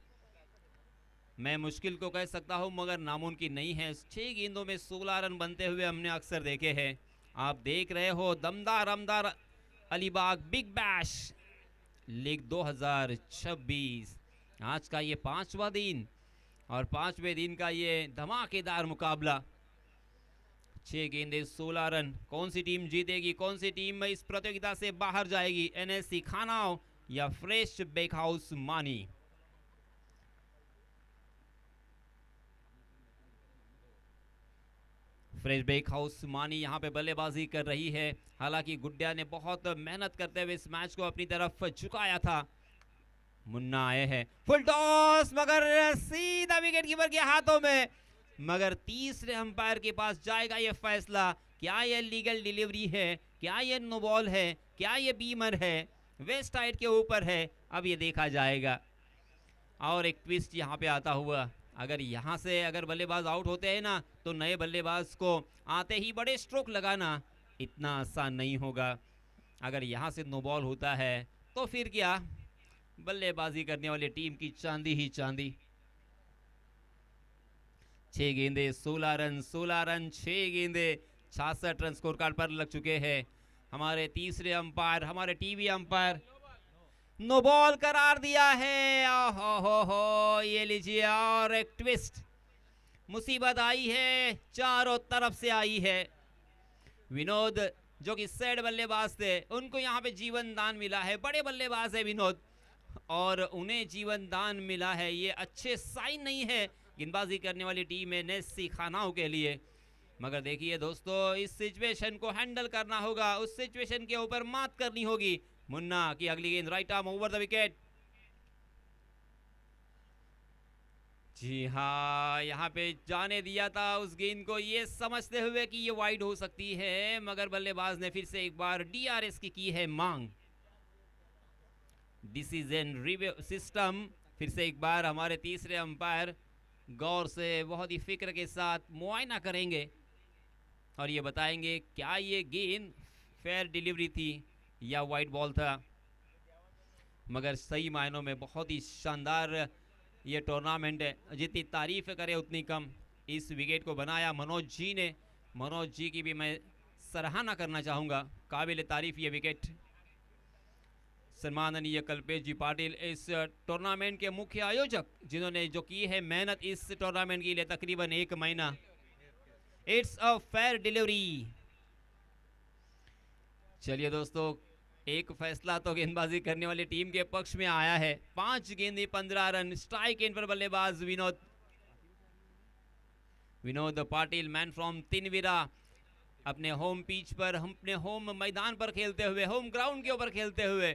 मैं मुश्किल को कह सकता हूं मगर नामुमकिन नहीं है। 6 गेंदों में 16 रन बनते हुए हमने अक्सर देखे हैं। आप देख रहे हो दमदार अमदार अलीबाग बिग बैश लीग 2026। आज का ये 5वां दिन और 5वें दिन का ये धमाकेदार मुकाबला। 6 गेंदे 16 रन। कौन सी टीम जीतेगी, कौन सी टीम इस प्रतियोगिता से बाहर जाएगी? एनएससी खानाव या फ्रेश बेकहाउस मानी? फ्रेश ब्रेक हाउस मानी यहाँ पे बल्लेबाजी कर रही है। हालांकि गुड्डिया ने बहुत मेहनत करते हुए इस मैच को अपनी तरफ झुकाया था। मुन्ना आए हैं, फुल टॉस, मगर सीधा विकेट कीपर के हाथों में। मगर तीसरे अंपायर के पास जाएगा ये फैसला, क्या ये लीगल डिलीवरी है, क्या ये नो बॉल है, क्या ये बीमर है, वेस्ट साइड के ऊपर है, अब ये देखा जाएगा। और एक ट्विस्ट यहाँ पे आता हुआ, अगर यहाँ से अगर बल्लेबाज आउट होते हैं ना, तो नए बल्लेबाज को आते ही बड़े स्ट्रोक लगाना इतना आसान नहीं होगा। अगर यहाँ से नो बॉल होता है तो फिर क्या, बल्लेबाजी करने वाली टीम की चांदी ही चांदी। 6 गेंदे 16 रन, 16 रन 6 गेंदे 66 रन स्कोर कार्ड पर लग चुके हैं। हमारे तीसरे अंपायर, हमारे टीवी अंपायर नो बॉल करार दिया है। हो ये लीजिए, और एक ट्विस्ट, मुसीबत आई है, चारों तरफ से आई है। विनोद जो कि सेड बल्लेबाज थे, उनको यहाँ पे जीवन दान मिला है। बड़े बल्लेबाज है विनोद, और उन्हें जीवन दान मिला है, ये अच्छे साइन नहीं है गेंदबाजी करने वाली टीम है नेस्सी खानाओं के लिए। मगर देखिए दोस्तों, इस सिचुएशन को हैंडल करना होगा, उस सिचुएशन के ऊपर मात करनी होगी। मुन्ना की अगली गेंद right arm over the wicket. जी हाँ, यहाँ पे जाने दिया था उस गेंद को, ये समझते हुए कि ये वाइड हो सकती है, मगर बल्लेबाज ने फिर से एक बार डीआरएस की है मांग, डिसीजन रिव्यू सिस्टम। फिर से एक बार हमारे तीसरे अंपायर गौर से, बहुत ही फिक्र के साथ मुआयना करेंगे और ये बताएंगे क्या ये गेंद फेयर डिलीवरी थी या वाइड बॉल था। मगर सही मायनों में बहुत ही शानदार ये टूर्नामेंट है, जितनी तारीफ करे उतनी कम। इस विकेट को बनाया मनोज जी ने, मनोज जी की भी मैं सराहना करना चाहूँगा, काबिल तारीफ ये विकेट। सम्माननीय कल्पेश जी पाटिल इस टूर्नामेंट के मुख्य आयोजक, जिन्होंने जो की है मेहनत इस टूर्नामेंट के लिए तकरीबन 1 महीना। It's a fair delivery. चलिए दोस्तों, एक फैसला तो गेंदबाजी करने वाली टीम के पक्ष में आया है। 5 गेंदे 15 रन, स्ट्राइक इन पर बल्लेबाज विनोद पाटिल, मैन फ्रॉम तिनविरा, अपने होम पिच पर, अपने होम मैदान पर खेलते हुए, होम ग्राउंड के ऊपर खेलते हुए।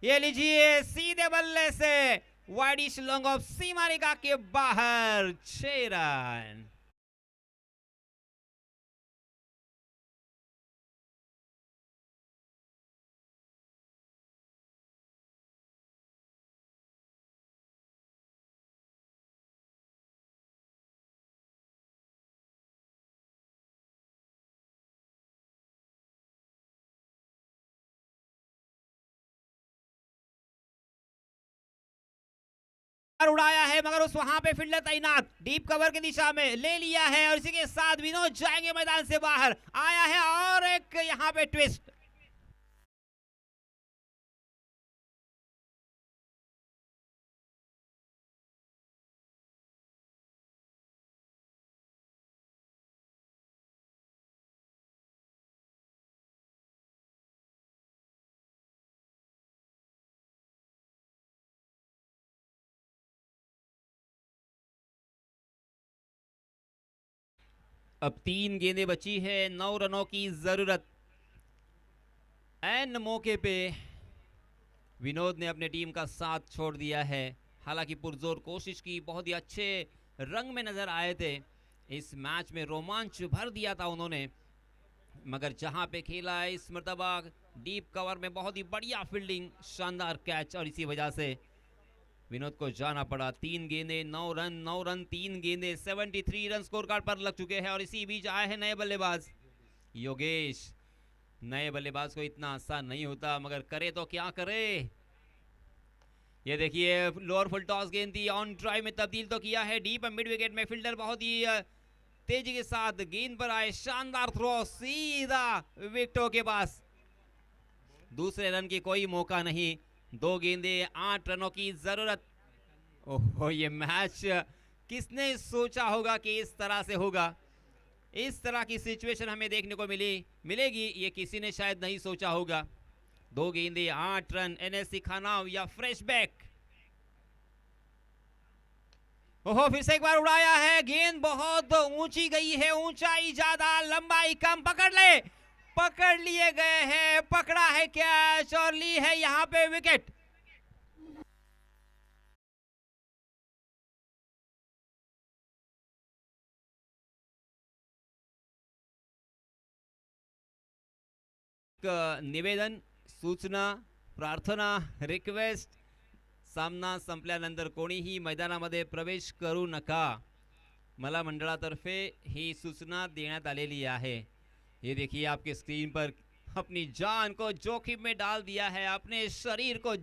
ये लीजिए, सीधे बल्ले से वाइडिश लॉन्ग ऑफ सीमा रेखा के बाहर, 6 रन। उड़ाया है, मगर उस वहां पे फील्डर तैनात, डीप कवर की दिशा में ले लिया है, और इसी के साथ विनोद जाएंगे मैदान से बाहर। आया है और एक यहाँ पे ट्विस्ट। अब 3 गेंदें बची है, 9 रनों की जरूरत। एन मौके पे विनोद ने अपने टीम का साथ छोड़ दिया है। हालांकि पुरजोर कोशिश की, बहुत ही अच्छे रंग में नजर आए थे, इस मैच में रोमांच भर दिया था उन्होंने। मगर जहां पे खेला है इस मर्तबा डीप कवर में, बहुत ही बढ़िया फील्डिंग, शानदार कैच, और इसी वजह से विनोद को जाना पड़ा। 3 गेंदे 9 रन, 9 रन 3 गेंदे, 73 रन स्कोर कार्ड पर लग चुके हैं। और इसी बीच आए हैं नए बल्लेबाज योगेश। नए बल्लेबाज को इतना आसान नहीं होता, मगर करे तो क्या करे। ये देखिए, लोअर फुल टॉस गेंद थी, ऑन ड्राइव में तब्दील तो किया है, डीप मिड विकेट में फील्डर बहुत ही तेजी के साथ गेंद पर आए, शानदार थ्रो, सीधा विकेटों के पास। दूसरे रन की कोई मौका नहीं, 2 गेंदे 8 रनों की जरूरत। ओहो, ये मैच किसने सोचा होगा कि इस तरह से होगा, इस तरह की सिचुएशन हमें देखने को मिलेगी, ये किसी ने शायद नहीं सोचा होगा। 2 गेंदे 8 रन, एनएससी खानाव या फ्रेश बैक। ओहो, फिर से एक बार उड़ाया है, गेंद बहुत ऊंची गई है, ऊंचाई ज्यादा लंबाई कम, पकड़ लिए गए हैं, पकड़ा है कैच और ली है यहाँ पे विकेट। निवेदन, सूचना, प्रार्थना, रिक्वेस्ट, सामना संपल्यानंतर कोणीही मैदानामध्ये प्रवेश करू नका, मला मंडळातर्फे ही सूचना देण्यात आलेली आहे। ये देखिए आपके स्क्रीन पर, अपनी जान को जोखिम में डाल दिया है, अपने शरीर को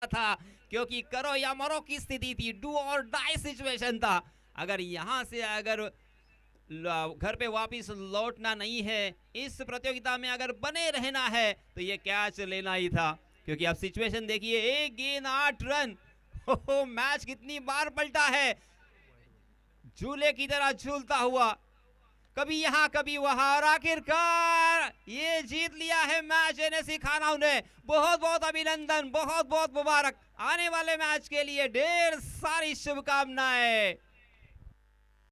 था, क्योंकि करो या मरो की स्थिति थी, डू और डाई सिचुएशन था। अगर यहाँ से अगर घर पे वापस लौटना नहीं है, इस प्रतियोगिता में अगर बने रहना है, तो ये कैच लेना ही था, क्योंकि आप सिचुएशन देखिए, एक गेंद 8 रन। हो, मैच कितनी बार पलटा है, झूले की तरह झूलता हुआ, कभी यहाँ कभी वहां, और आखिरकार ये जीत लिया है मैच एनएससी खानाऊ ने। बहुत बहुत अभिनंदन, बहुत बहुत मुबारक, आने वाले मैच के लिए ढेर सारी शुभकामनाएं।